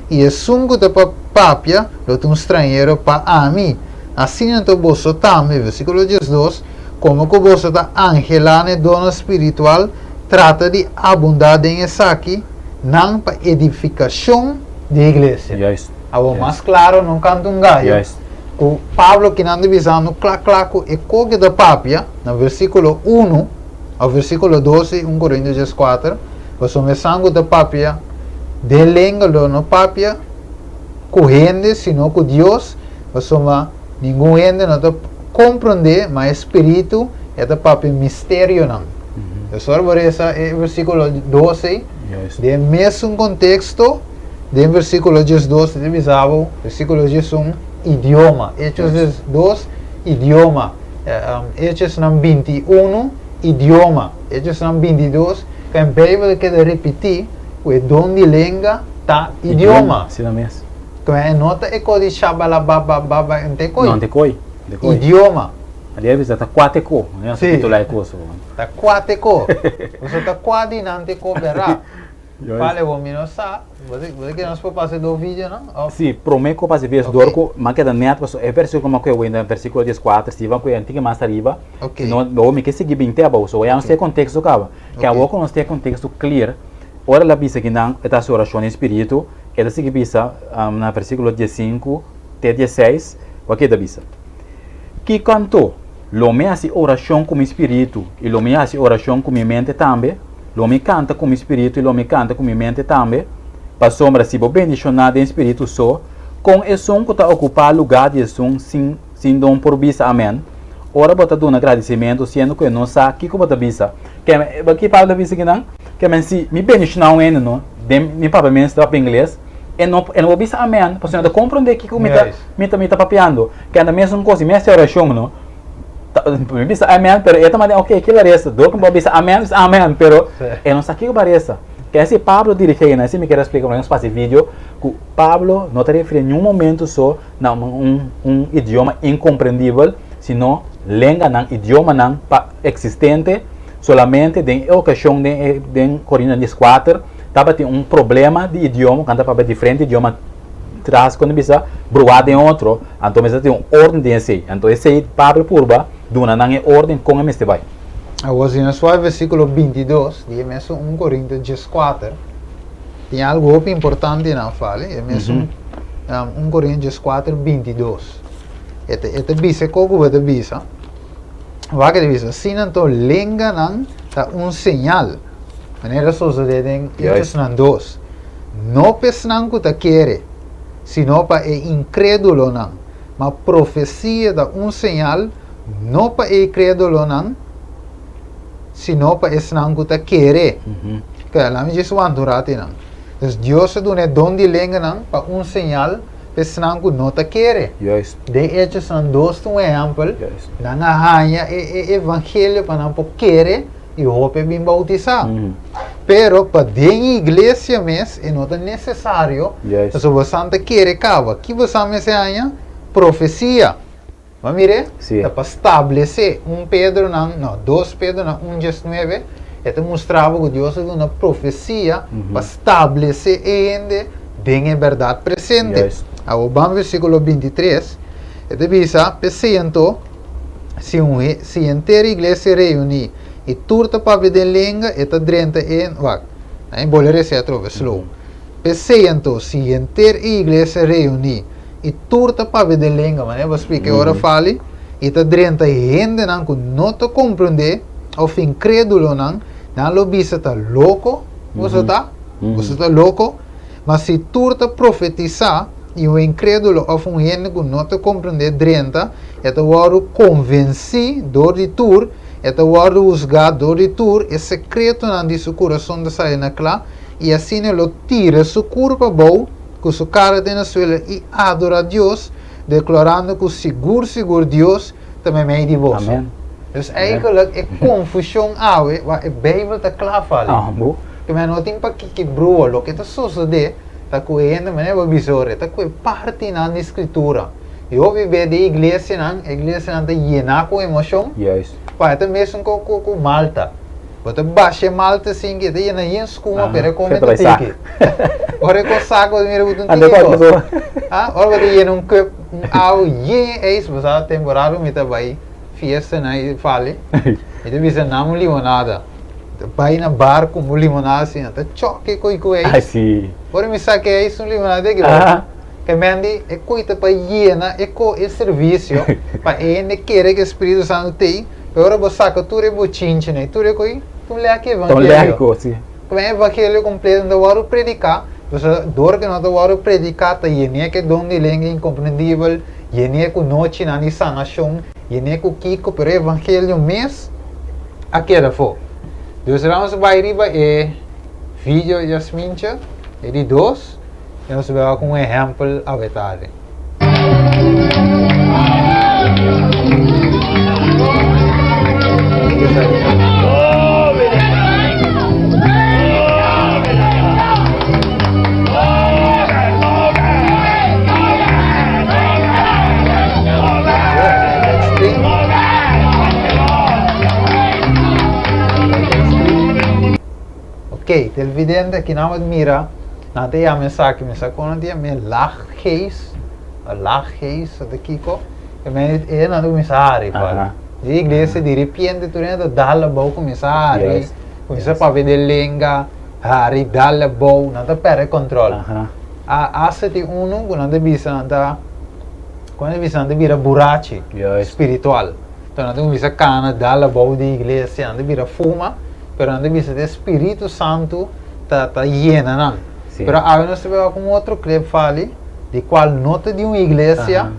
E é sum guta papia, lo tem estrangeiro para a mim. Assim então você também, versículo 12, como que você está angelando dono espiritual, trata de abundar em essa aqui, não para edificação da igreja. Mais claro, não canta galho. O Pablo que não divisando claro é coque da papia, no versículo 1 ao versículo 12, 1 Coríntios 4, você me sangue da papia, de língua no papia, correndo, senão com Deus, você ninguém gente não está compreender, mas espírito é da papia mistério não. Só por isso é versículo 12, de mesmo contexto, de versículo 12, divisava, versículo 11, idioma. Hechos 2, idioma. Hechos 21, idioma. Hechos 22, que em Bíblia quer repetir, o dom de língua tá idioma. Sim, mesmo. Então, a nota é que de shabalabababa, não tem coi. Não tem coi. Idioma. Aliás, está quatro co, né? Sim. Está quatro co. Você está quase não tem co verá. Fale o menino sa. Você que nós podemos fazer do vídeo, não? Sim, prometo que fazer vez dorco, mas que da net, é versículo como que eu ainda versículo 14, se vão com antiga mais arriba. Não me que seguir bem tempo, só é um seu contexto cava. Que a outra nós tem contexto clear. Ora la bisa que não está sua oração em espírito, é da seguir bisa na versículo 15 até 16, o que da bisa. Que cantou, lo me hace oração com o espírito e lo me hace oração com minha mente também. Lo me canta com o espírito e lo me canta com minha mente também. Para sombra se vou bendicionado em espírito só, com o som que está ocupar lugar de som sem dom por bisa, amém. Ora bota dando agradecimento, sendo que eu não sei que bota bisa. Que Paulo bisa que não? Que se me bendicionar ainda não, me papa me está para inglês, e não vou bisa amém, para não compreender que me tá papiando, que anda mesmo coisa, me oração não. Me bisa amém, pero eu também ok, que parece, do que vou bisa amém, pero eu não sei que parece. Que esse Pablo dirige, né? Se me quer explicar para nós fazer vídeo, que Pablo não está referindo em nenhum momento só a um idioma incompreendível, senão língua não, idioma não existente, solamente em ocasião de Coríntios 4, estava tendo problema de idioma, quando estava diferente idioma traz quando bisa bruado em outro, então precisa ter ordem de esse. Então esse Pablo purba, duna não é ordem com a mestre vai. Agora, na sua versículo 22, diz mesmo 1 Coríntios 4, tem algo importante na fala, é mesmo 1 Coríntios 4, 22. Esta bisa, como você bisa? Vai que bisa, se não estou lenganang, tá señal. Maneira só se devem, estes não dois. Não pensam que te quer, sino para é incrédulo não. Mas profecia da señal, não para é incrédulo não, sino para é senang que te quer. Kaya lá me diz o andurati não. Então Deus se dá donde lenga não para señal, senang que não te quer. Juist. De estes são dois exemplo. Juist. Na arranha é evangelho para não querer e o bem bautizar. Pero para dentro da igreja mesmo, não é necessário. Yes. Se você não quer acaba, que você me arranha profecia. Mas mire, Sim. para estabelecer Pedro não, 2 Pedro não, 1:19, é mostrava que Deus deu uma profecia para estabelecer ainda bem a verdade presente. Yes. O versículo 23, é bisa, percento, se inteira igreja reunir e turta para ver língua, é drenta em, em bolere se atrove slow. Percento, se inteira igreja reunir e turta para ver língua, mas eu vou explicar agora fale, e drenta ainda não te compreender, ou incrédulo não lo bisa tá louco, você tá louco, mas se turta profetizar, e o incrédulo ou um gente que não te compreende drenta, é o convenci do retur, é o usgado do retur, é secreto na de seu coração de sair na clá, e assim ele tira sua curva boa, com sua cara de na suela e adora a Deus, declarando que seguro Deus também é de vós. Amen. Dus eigenlijk é confusão awe, waar a Bijbel te klaar Ambo. que men não tem para que broa, lo que está sucedendo, tá com ainda men é bisore, tá com parte na escritura. Eu vive de igreja não tá llena com emoção, Juist. pai tá mesmo com Malta. Bota baixa Malta assim que tá llena isso com uma pera como Feito tem que. Ora com saco de mira botão Anda tico. pessoa. Ora que llena cup ao é isso, você temporada me tá vai fiesta na fale. E tu bisa não limonada. Vai na bar com limonada assim, tá choque com Ah, sim. Ora me saque é isso limonada que que mendi é coisa para llena é serviço para ele querer que o Espírito Santo tem. Ora você saca tudo é bochinche, né? Tudo é coi, tu lê aqui Então evangelho. lérico, sim. Como é evangelho completo não vou predicar. Você dor que não vou predicar, tá llena que dom de língua incompreendível, llena com noite na sanação, llena com kiko, pero evangelho mês aquela foi. Deus vamos vai riba é vídeo Yasmincha, é de 2, e nós vamos com um exemplo a vetare. Ok, televidente que não admira, não tem a mensagem quando tem a laggeest de Kiko, que é não mensagem, fala. De igreja de repente tu ainda dá la boa mensagem, começa para ver de língua, hari dá la boa, não te perde controle. A sete uno quando te vira burachi espiritual, então não te vira cana dá la boa de igreja, não te vira fuma. Pero anda bisa de Espírito Santo tá llena não. Pero aí nós vemos com outro clipe fale de qual nota de uma igreja,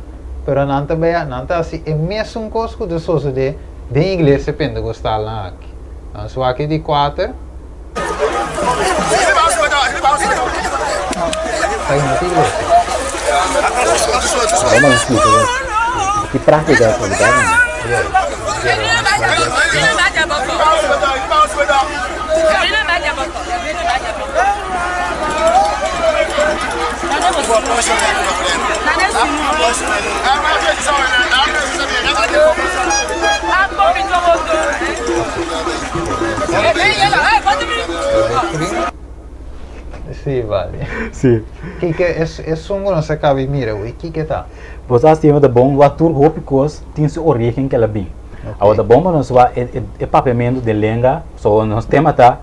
pero não também não tá assim é mesmo coisa que sucede de igreja pentecostal na aqui. Então só aqui de 4. Aí não tem igreja. Vamos explicar. Que prática é essa, Sim, vale. Sim. Que é songo não se acaba mira, o que tá? Você tem de bom, o ator roupa coisa tem sua origem que ela bem. Agora bomba nós vai é papamento de lenga, só nós tema tá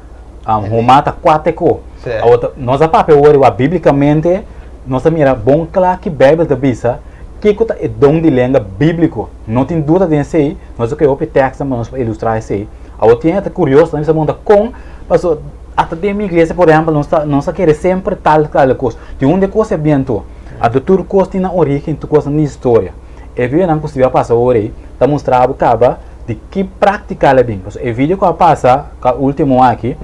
romata quateco. Agora nós a papel ora biblicamente nós mira bom claro que Bíblia da bisa que cota é dom de lenga bíblico. Não tem dúvida de sei, nós o que eu texto mas nós ilustrar sei. Agora tem até curioso, nós monta com, mas até de minha igreja por exemplo nós quer sempre tal coisa. De onde coisa é bem to. A doutor coisa tem na origem, tu coisa na história. E vídeo não conseguia passar hoje, tá mostrando acaba de que praticar é bem. E vídeo que passa, o último aqui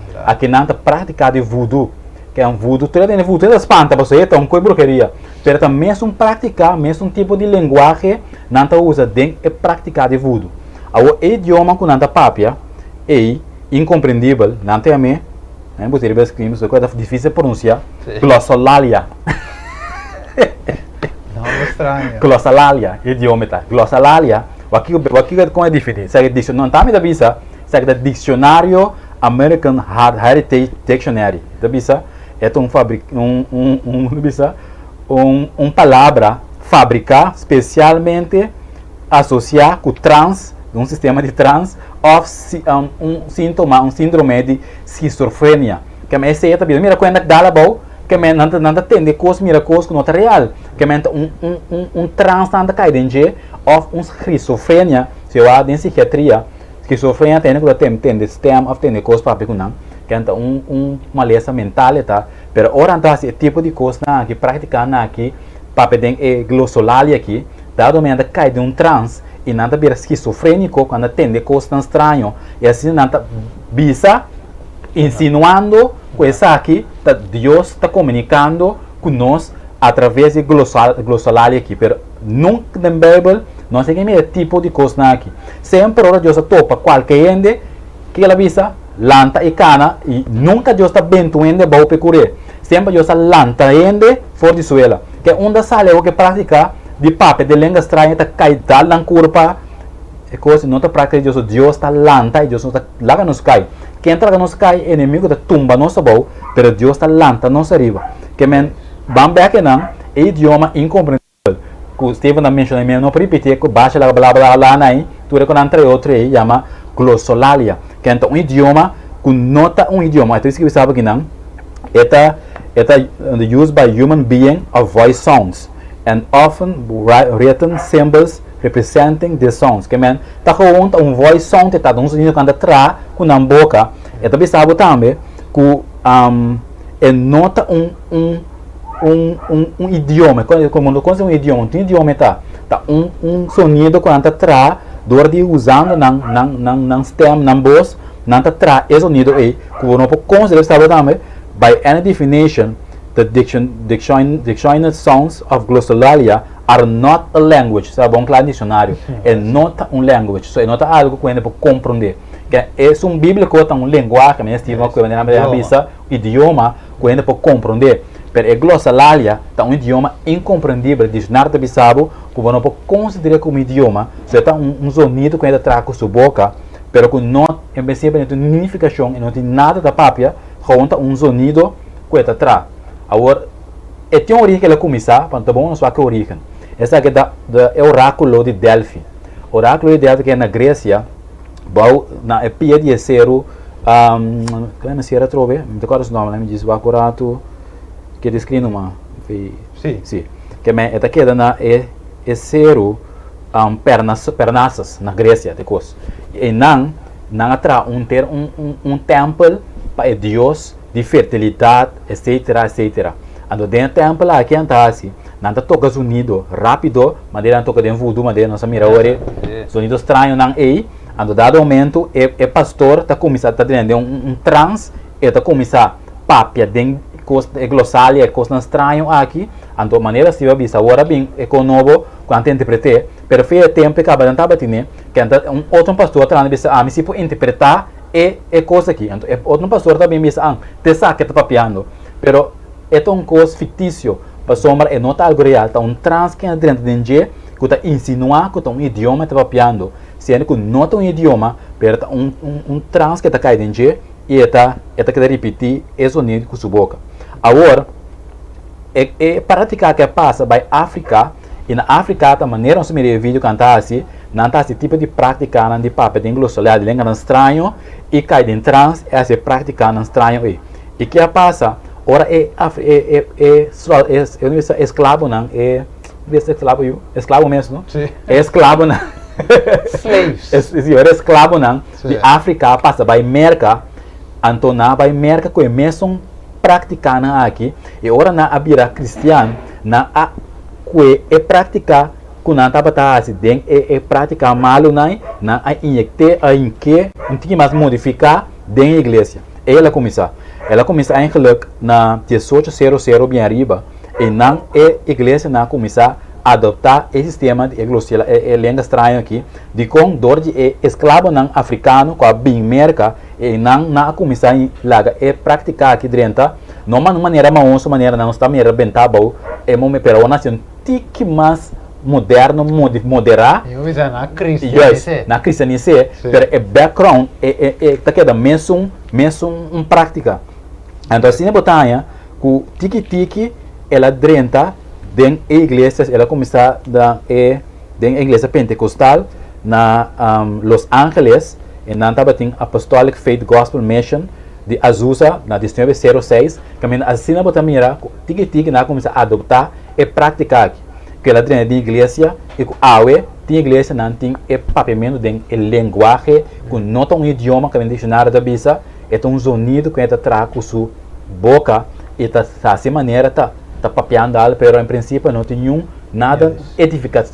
não tá praticar de voodoo, que é um voodoo, tu tem voodoo das espanta, você é uma coisa bruxaria. Mas também é praticar, mesmo um tipo de linguagem, não tá usa de praticar de voodoo. O idioma que não tá papia é incompreendível, não tem a mim, né? Você deve escrever, isso é difícil de pronunciar, glossolalia. Estranho. Glossolalia, idioma tá. Glossolalia, aqui como é diferente. Segue dicionário, não tá me da bisa, segue do dicionário American Heritage Dictionary. Da bisa é um palavra fabricar especialmente associar com trans, um sistema de trans um síndrome de esquizofrenia. Que é esse também, mira quando dá bom que não tem coisa mira coisa que não é real que um trans não cai dentro of esquizofrenia se eu há em psiquiatria esquizofrenia tem sistema of tem coisa para pegar que é maleza mental tá pero ora então esse tipo de coisa que praticar aqui para pedir glossolalia aqui dado que cai de trans e não vira esquizofrênico quando tem coisa tão estranho e assim não bisa insinuando coisa aqui, Deus está comunicando conosco através de glossolalia aqui, mas nunca na Bíblia não sei que tipo de coisa aqui. Sempre ora Deus topa qualquer ende que ela visa lanta e cana e nunca Deus está bento ende bom pecurer. Sempre Deus está lanta ende fora de suela. Que onde sale o que pratica de papel de língua estranha está caída na curva e coisa não está prática Deus está lanta e Deus não está lá nos cai. Quem entra nos cai inimigo da tumba nossa boa, pero Deus está lanta nossa riba. Que men bambe que não é idioma incompreensível. Que Steven não mencionou mesmo não repetir que baixa lá blá blá blá aí, tu reconhece outro aí chama glossolalia. Que é um idioma que nota um idioma. Então isso que você sabe que não. Eta used by human being of voice sounds and often written symbols representing the sounds. Que men tá com voice sound tá um sonido quando tra com na boca. E também sabe também que é nota um idioma. Como um idioma, tem idioma tá sonido quando tra dor de usando nan stem nan voz nan tra é sonido aí que não pode considerar sabe também by any definition the dictionary sounds of glossolalia are not a language, sabe? Um claro dicionário. É not um language, só é not algo que ainda pode compreender. Que é bíblico, é linguagem, mas tipo que ainda idioma que ainda pode compreender. Pero a glossolalia é idioma incompreendível, dicionário de bisabo, que não pode considerar como idioma, só é sonido que ainda traz com sua boca, pero que não, em princípio, não tem significação e não tem nada da papia, com sonido que ainda traz. Agora, tem uma origem que ela começa, para tá bom, não sabe que origem. Essa aqui é o oráculo de Delphi. O oráculo de Delphi que é na Grécia, na pia de Cero, como é que era trove? Me recordo o nome, me diz o acurato que descreve uma. Sim. Que é daqui na Cero, Parnassus na Grécia, de coisa. E não atra um templo para Deus de fertilidade, etc. Ando dentro do templo aqui assim. Não toca sonido rápido, mas não toca de voodoo, mas não se mira agora. Sonido estranho não é. Ando dado momento, é pastor está começando a ter um trans, está começando papia de glossalia, coisa estranho aqui. Ando maneira se vai ver agora bem econômico quando interpretar. Pero foi tempo que acaba de estar batendo, que um outro pastor está me se pode interpretar é coisa aqui. Outro pastor também me diz, te saca está papiando. Pero é um coisa fictício. Para sombra é nota algo real, está trans que entra dentro de que está insinuando que está idioma está papiando. Sendo que nota idioma, pero está trans que está caindo dentro e está que repetir esse sonido com sua boca. Agora, praticar que passa by África E na África, a maneira como se vídeo cantar assim, não tá esse tipo de prática de papel de glossolia de língua estranho e cai de trans é essa prática estranho aí. E que passa, ora escravo não é escravo mesmo, não? Sim. É escravo não. Slaves. Era escravo não. Sim. De África passa vai merca, Antona vai merca com mesmo prática aqui. E ora na abira cristiano na a que é prática quando estava assim, é prática malo na a injectar a inque, não tinha mais modificar dentro da igreja. Ela começa eigenlijk na 1800 bem arriba e não é igreja na começar a adotar esse sistema de igreja é língua estranha aqui de com dor de escravo não africano com a bem merca e não na começar lá é praticar aqui dentro não uma maneira maneira não está me arrebentava é momento para uma nação tique mais moderno moderar Eu vi na cristianice. na cristianice pero é background tá queda mesmo prática então assim botanha com tiki ela drenta dentro da igreja ela começa da dentro da igreja pentecostal na Los Angeles e não estava tem Apostolic Faith Gospel Mission de Azusa na 1906 que assim botamira tiki na começa a adotar e praticar que ela treina de igreja e com awe tem igreja não tem papamento dentro do linguagem com nota idioma que vem dicionário da bisa é um sonido que entra traz com sua boca e tá assim maneira tá papeando algo, pero em princípio não tem nada edificante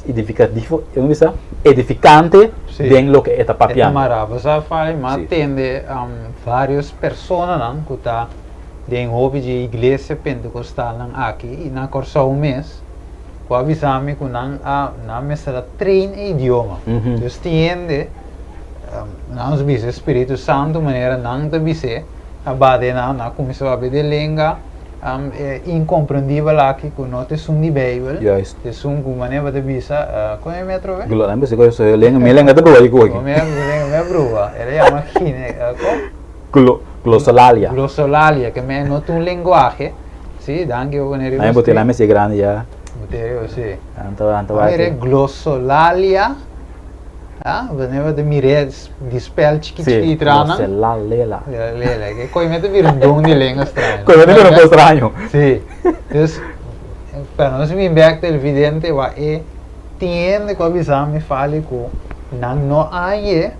dentro do que está papeando. É maravilhoso, mas tem várias pessoas que estão em hobby de igreja pentecostal aqui e na corsa mês com avisar-me que não me será treino idioma. Então, tem não se Espírito Santo maneira não te dizer a base não começou a ver de língua é incompreendível aqui que não te som de Bíblia. Te som com maneira de visa como é metro ve? Glória, mas eu sou língua da boa aqui. Como é língua boa? Ele chama glossolalia. Glossolalia, que é não tem linguagem. Sim, danke eu maneira. Aí botei lá mais grande já. Botei sim. Então vai. Glossolalia. Whenever de mire dispel chiquiti trana. Glossolalia. Que coisa de vir dom de língua estranha. Coisa de vir um estranho. Sim. Então, para nós me back televidente va tiende que avisar me fale com não aí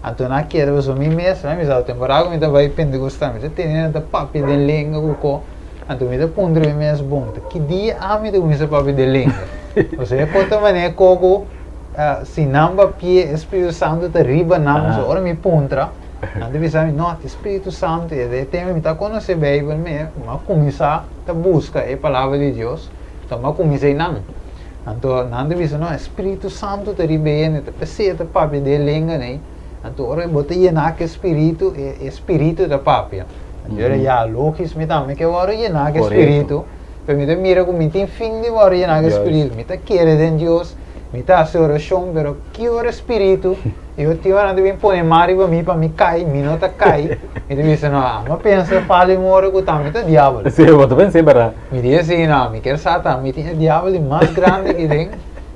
então na quero os me mês na misa temporada me vai pentecostal me tem da papi de língua com então me da pondre mês bom que dia a me do misa papi de língua ou seja conta mané coco se não papie Espírito Santo te riba não ora me pontra não deve saber não Espírito Santo é tem me tá conhecer Bíblia me mas começar a buscar a palavra de Deus então mas comecei não então não deve ser não Espírito Santo te riba né te precisa papi de língua né então ora botei na que espírito da papi agora já logis me também que ora na que espírito para me mira como tem fim de ora na que espírito me tá querer de Deus me tá a oração pero que ora espírito eu te ora de pôr mari para me cai me não tá cai me disse não mas pensa fale mora com também tá diabo sim eu tô pensando para me disse assim não me quer satan me tem diabo mais grande que tem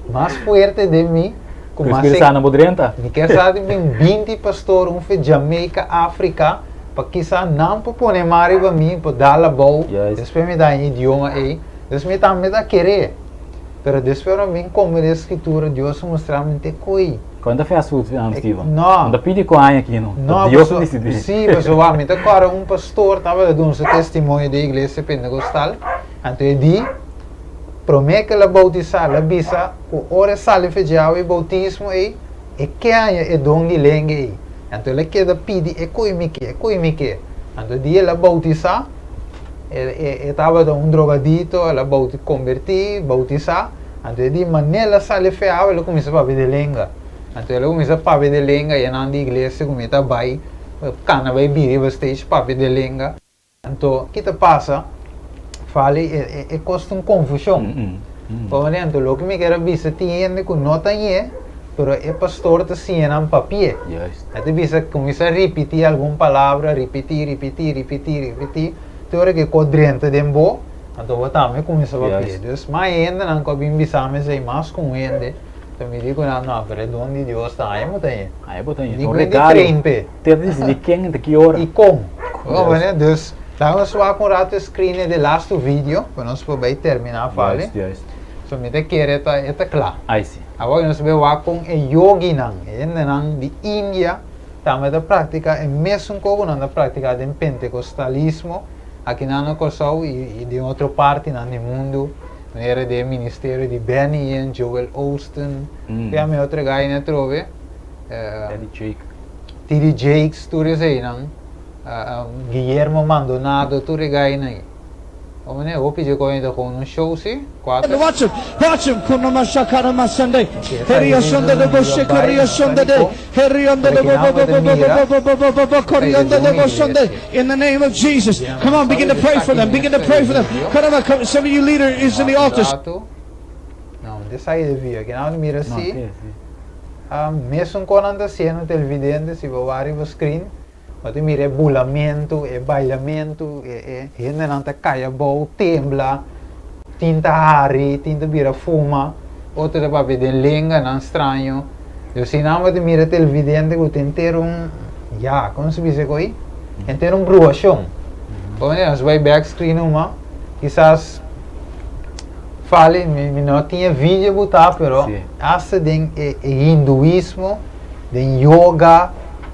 mais forte de mim com mais sana modrenta me quer saber bem 20 pastor foi Jamaica África para que sa não para pôr mari para mim para dar la boa depois me dá idioma aí depois me também dá querer pero depois eu vim como a escritura Deus mostrar-me te coi quando fez tudo Steven não da pedi com aí aqui não Deus decidiu sim pessoal me tá agora pastor estava dando seu testemunho da igreja pentecostal então ele promete que ela bautizar ela bisa o hora sale fechado e bautismo e que é dom de língua aí então ela quer pedir é coi me que então dia ela bautizar estava drogadito, ela bautizar, então de maneira sale feia, ela começa a falar de língua, então ela começa a falar de língua e na igreja começa a vai, cana vai vir para stage falar de língua, então o que te passa, fale é custa confusão, por exemplo, o que me quer ver se tem que não tem pero o pastor te ensina em papel, então você começa a repetir alguma palavra, repetir. Teora que quadrante de embo, Então botamos começa a Yes. pedir. Mas ainda não cabim bisame sei mais com ele. Então me digo não, para onde Deus está aí, mas tem. Aí botem Digo um de regalo. trempe. Tem de quem, de que hora? E como? Né? Dus, vamos lá com o rato screen de last vídeo, para nós poder terminar a fala. Yes. So me te quer eta claro. Aí sim. Agora nós vamos lá com o yogi nan, nan de Índia, também da prática, é mesmo como na prática do pentecostalismo, aqui na Corsol e de outra parte no mundo, era do ministério de Benny Hinn, Joel Osteen, e a minha outra guy na trove, Eddie Jake. T.D. Jakes, tu aí nan, Guillermo Maldonado, tu guy nan. Vamos né, vou pedir com ainda com um show sim, 4. Watch him, Kunama Shakara Masande, Heria Shonda de Boshe, Korea Shonda de, Herionda de Corianda de Boshonde, in the name of Jesus. Come on, begin to pray for them, begin to pray for them. Some of you leaders is in the altars. Não, de sair de via, que não mira Não, assim. sim. Mesmo quando anda sendo televidente, se você vai no screen, você mira bulamento, bailamento, ainda não está caia bom, tembla, tinta hari, tinta vira fuma, outro da papel de língua, não estranho. Eu se não você mira televidente, você tem ter como se diz aí? Tem ter bruação. Quando nós vai backscreen uma, quizás fale, não tinha vídeo botar, pero essa de hinduísmo, de yoga,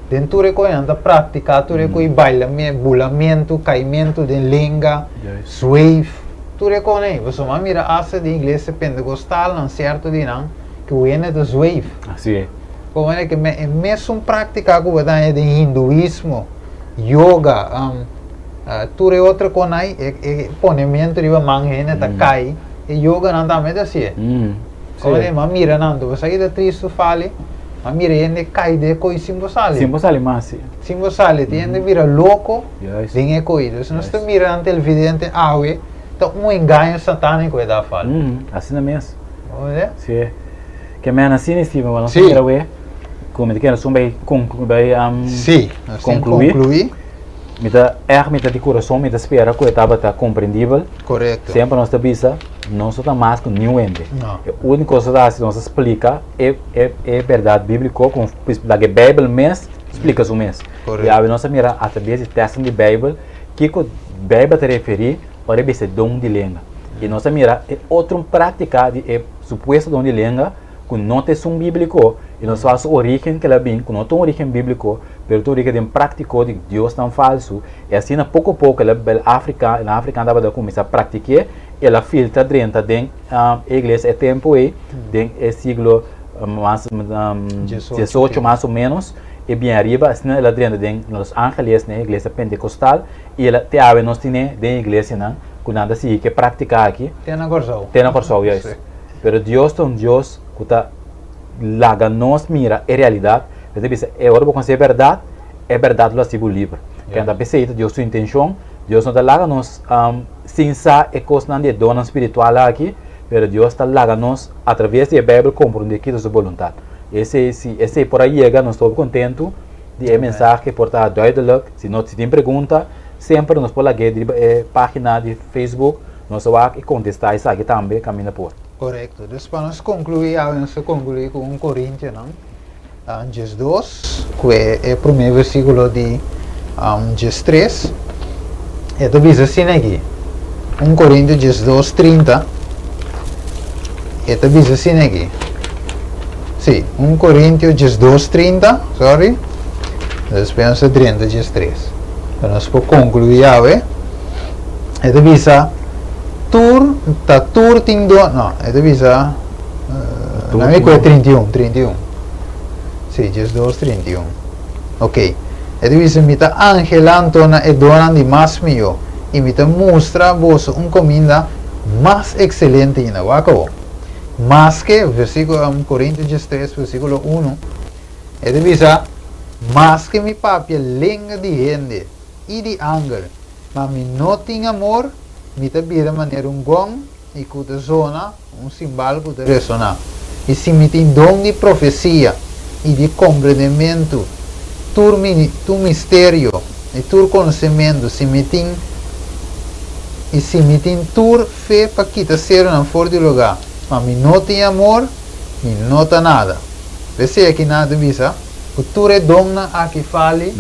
dentro de coisa prática, tudo com bailamento, bulamento, caimento de língua, swave, tudo com aí. Você vai mirar essa de inglês pentecostal, não certo de não, que o ene de swave. Assim é. Como é que é mesmo prática que o de hinduísmo, yoga, tudo outra com aí, ponemento de uma manhã, tá cai, e yoga não também assim. Como é que mira não, você aí da triste fale. A mira ainda cai de coi simbosale. Simbosale mais sim. Simbosale, ainda vira louco, Yes. vem coisa. Se nós estamos mirando televidente, então engano satânico é da fala. Assim é mesmo. Olha? Sim. Que me assim estima, mas Sim. não quero ver. Como que nós vamos Sim, nós temos que concluir. Me dá de coração, me dá espera que a etapa está compreendível. Correto. Sempre nós estamos não só mais com nenhum ente. Não. A única coisa que nós explica é verdade bíblica, como a Bíblia mesmo explica isso mesmo. Correto. E aí nós mira através de texto de Bíblia que a Bíblia te refere para esse dom de língua. E nós mira é outra prática de suposto dom de língua que não tem som bíblico. E nós fazemos a origem que ela vem, que não tem origem bíblico, mas tem origem prático de Deus tão falso. E assim, pouco a pouco, ela na África andava a começar a praticar, ela filtra dentro da igreja, é tempo aí, dentro século mais 18 mais ou menos, e bem arriba, assim, ela dentro de Los Angeles, na igreja pentecostal, e ela tem a nós tem da igreja, né, que nada se que praticar aqui. Tem na Corsol. Tem na Corsol, yes. Mas Deus é um Deus que está lá, nos mira, é realidade. Você diz, é hora para é verdade lo sigo livre. Quem está pensando, Deus sua intenção, Deus não está lá, nós, sem sa, é coisa não de dona espiritual aqui, mas Deus está lá, nós, através da Bíblia, compreender que é sua vontade. Esse por aí chega, nós estamos contentos de mensagem que porta duidelijk. Se não tem pergunta, sempre nos pode lá página de Facebook, nós vamos contestar isso aqui também, caminha por. Correto. Então, para nós concluir, nós concluir com 1 Coríntios, não? Dias 2, que é o primeiro versículo de dias 3. E tu diz assim aqui, 1 Coríntios dias 2, 30. E tu diz assim aqui. Sim, 1 Coríntios dias 2, 30, sorry. Depois pensa 30 dias 3. Para nós concluir, e tu diz Tur tem do não, é de visa não é que é 31 sim, dias 2, 31 ok, é de visa mita Ángel Antona e dona de mais mio e mita mostra vos comida mais excelente ainda, acabou mais que, versículo 1 Coríntios 3, versículo 1 é de visa mais que mi papi língua de gente e de anger mas mi não tem amor mita bira maneira gong e kuta zona simbal kuta ressonar e se me tem dom de profecia e de compreendimento tu mistério e tu conhecimento se me tem E se me tem tur fé para quitar ser na fora do lugar, mas me não tem amor, me não tem nada. Você aqui nada visa, o tur é dona aqui fale,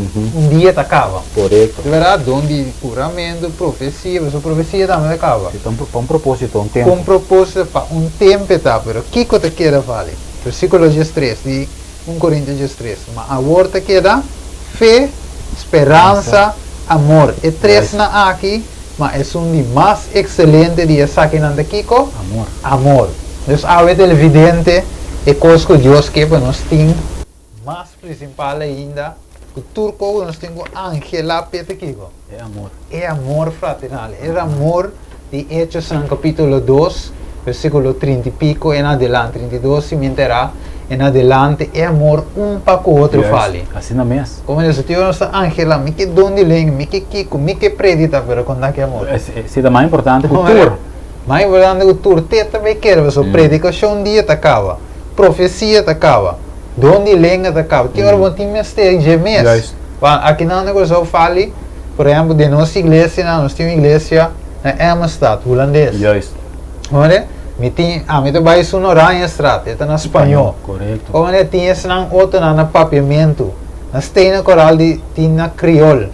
dia tá acaba. Correto. De verdade, dom de curamento, profecia, mas a profecia também acaba. Então, para um propósito, um tempo. Com propósito para um tempo tá, pero o que te quer fale? Versículo 13 de 1 Coríntios 13. Mas a volta queda fé, esperança, amor. E três na aqui, mas é um de mais excelente de essa aqui na Kiko. Amor. Amor. Então, a ver evidente é coisa que Deus quer para nós tem. Mais principal ainda, o turco nós temos Angela Peter Kiko. É amor. É amor fraternal. É amor de Hechos no capítulo 2, versículo 30 e pico em adelante, 32 se menterá, em adelante é amor um para o outro fale. Assim na mesa. Como eu disse, nossa Angela, me que donde leng, me que Kiko, me que predita, pero quando é que amor. É mais importante que o tour. Mais importante que o tour, teta me quer, mas a predicação um dia te acaba, profecia te acaba, donde leng te acaba. Tem hora bom time este gemes. Aqui não negócio fale, por exemplo, de nossa igreja, nós temos igreja na Amsterdam, holandês. Olha, me vai sonorar em estrada, é na espanhol. Correto. Como é tinha senang outro na papiamento, na steina coral de na criol.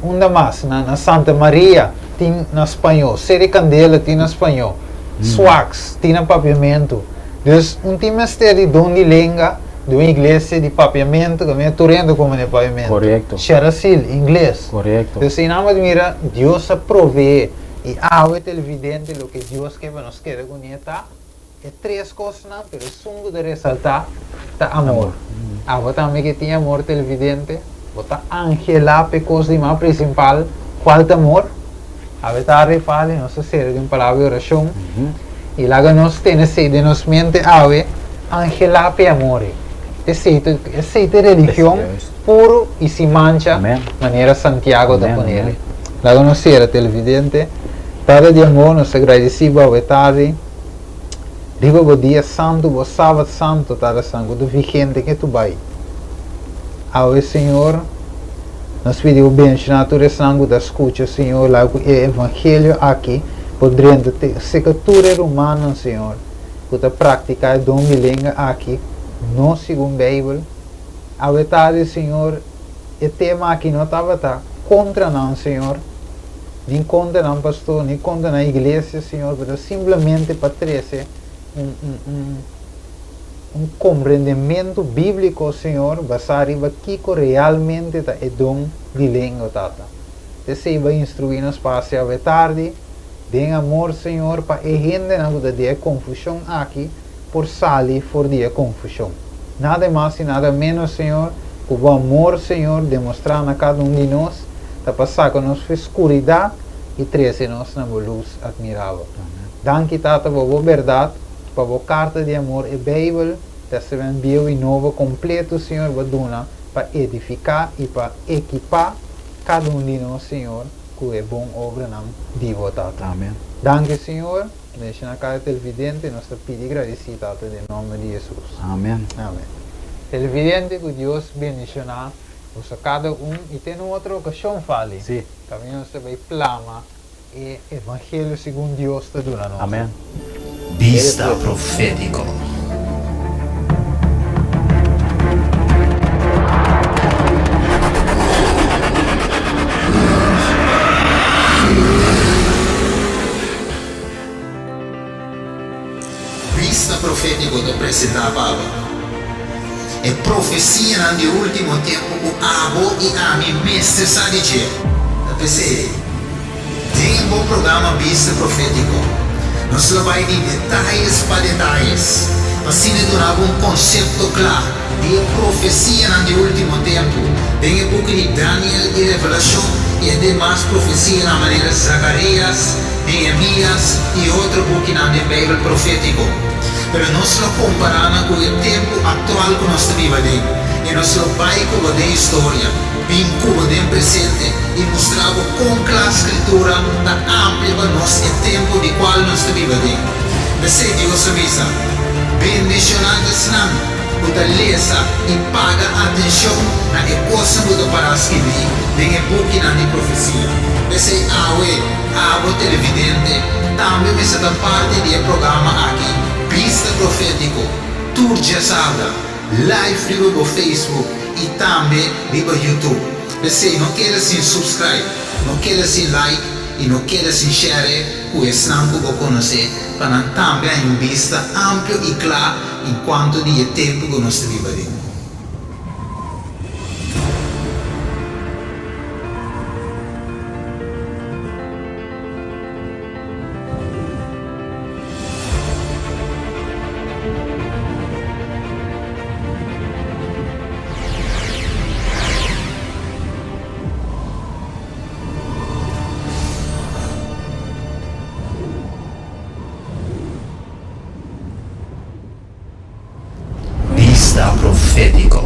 Unda mais na Santa Maria, tem na espanhol. Seri Candela tem na espanhol. Swax tem na papiamento. Então, time de donde lenga de uma igreja de papiamento, que é torrendo como é papiamento. Correto. Xeracil, inglês. Correto. Então, se não admira, Deus provee. E é evidente o que Deus quer para nós querer conhecer. É três coisas, não, pero sungo de ressaltar tá amor. Também que tem amor televidente, bota Angela pe coisa de mais principal, qual é amor? A vetar fale, nossa série de uma palavra de oração. E lá que nós temos de nos mente Angela pe amor. Essa religião puro e se mancha, maneira Santiago da poner. Lá que nós ser televidente, cada dia amor nos agradecemos ao tarde. Digo o dia santo, o sábado santo, tada sangue do vigente que tu vai. Ao Senhor, nós pedimos bem, na tua sangue da escuta, Senhor, lá o evangelho aqui, podendo ter secatura humana, Senhor, para praticar dom de língua aqui, não segundo a Bíblia. Ao tarde, Senhor, o tema aqui não estava contra não, Senhor. Nem contra não, pastor, nem contra na igreja, Senhor, mas simplesmente para trazer um compreendimento bíblico, Senhor, baseado em que realmente é dom de língua, Tata. Você vai instruir nos passos à tarde, dê amor, Senhor, para a gente não ter confusão aqui, por sair fora de confusão. Nada mais e nada menos, Senhor, que o amor, Senhor, demonstrar a cada um de nós, para passar com nossa escuridão e trazer-nos na luz admirável. Danke, Tata, por a verdade, para a carta de amor e Bíblia, que enviou em novo completo, Senhor, para edificar e para equipar cada um de nós, Senhor, que é bom obra não divo, Tata. Amém. Danke, Senhor, deixa na cara televidente, nós te pedimos agradecido, Tata, em nome de Jesus. Amém. Amém. Televidente, que Deus bendicionar cada um e tem outra ocasião, fale. Sim. Também nós vai plama e evangelho segundo Deus te dá nós. Amém. Vista profético. Vista profético do apresentava é profecia no último tempo o abo e a mim mestre sabe dizer. Eu pensei, tem um bom programa Vista profético. Nós vai de detalhes para detalhes, para se donar um conceito claro de profecia no último tempo. Tem o book de Daniel e Revelação e demais profecia na maneira Zacarias, Neemias e outro book na Bíblia profético. Pero nós lo comparamos com o tempo atual que nós vivemos e nós lo vai com a história, vinculo do presente e mostrava com a escritura da ampla para nós o tempo de qual nós vivemos. Desse Deus avisa, bendicionantes não, puta lesa e paga atenção na coisa que para escrever, tem book na profecia. Desse também me da parte do programa aqui, Pista Profético, Turja Salda, live vivo no Facebook e também vivo no YouTube. Você não quer se subscribe, não quer se like e não quer se share, o esnanco vou conhecer, para também em vista amplo e claro enquanto de tempo que nós vivemos. Pista Profético.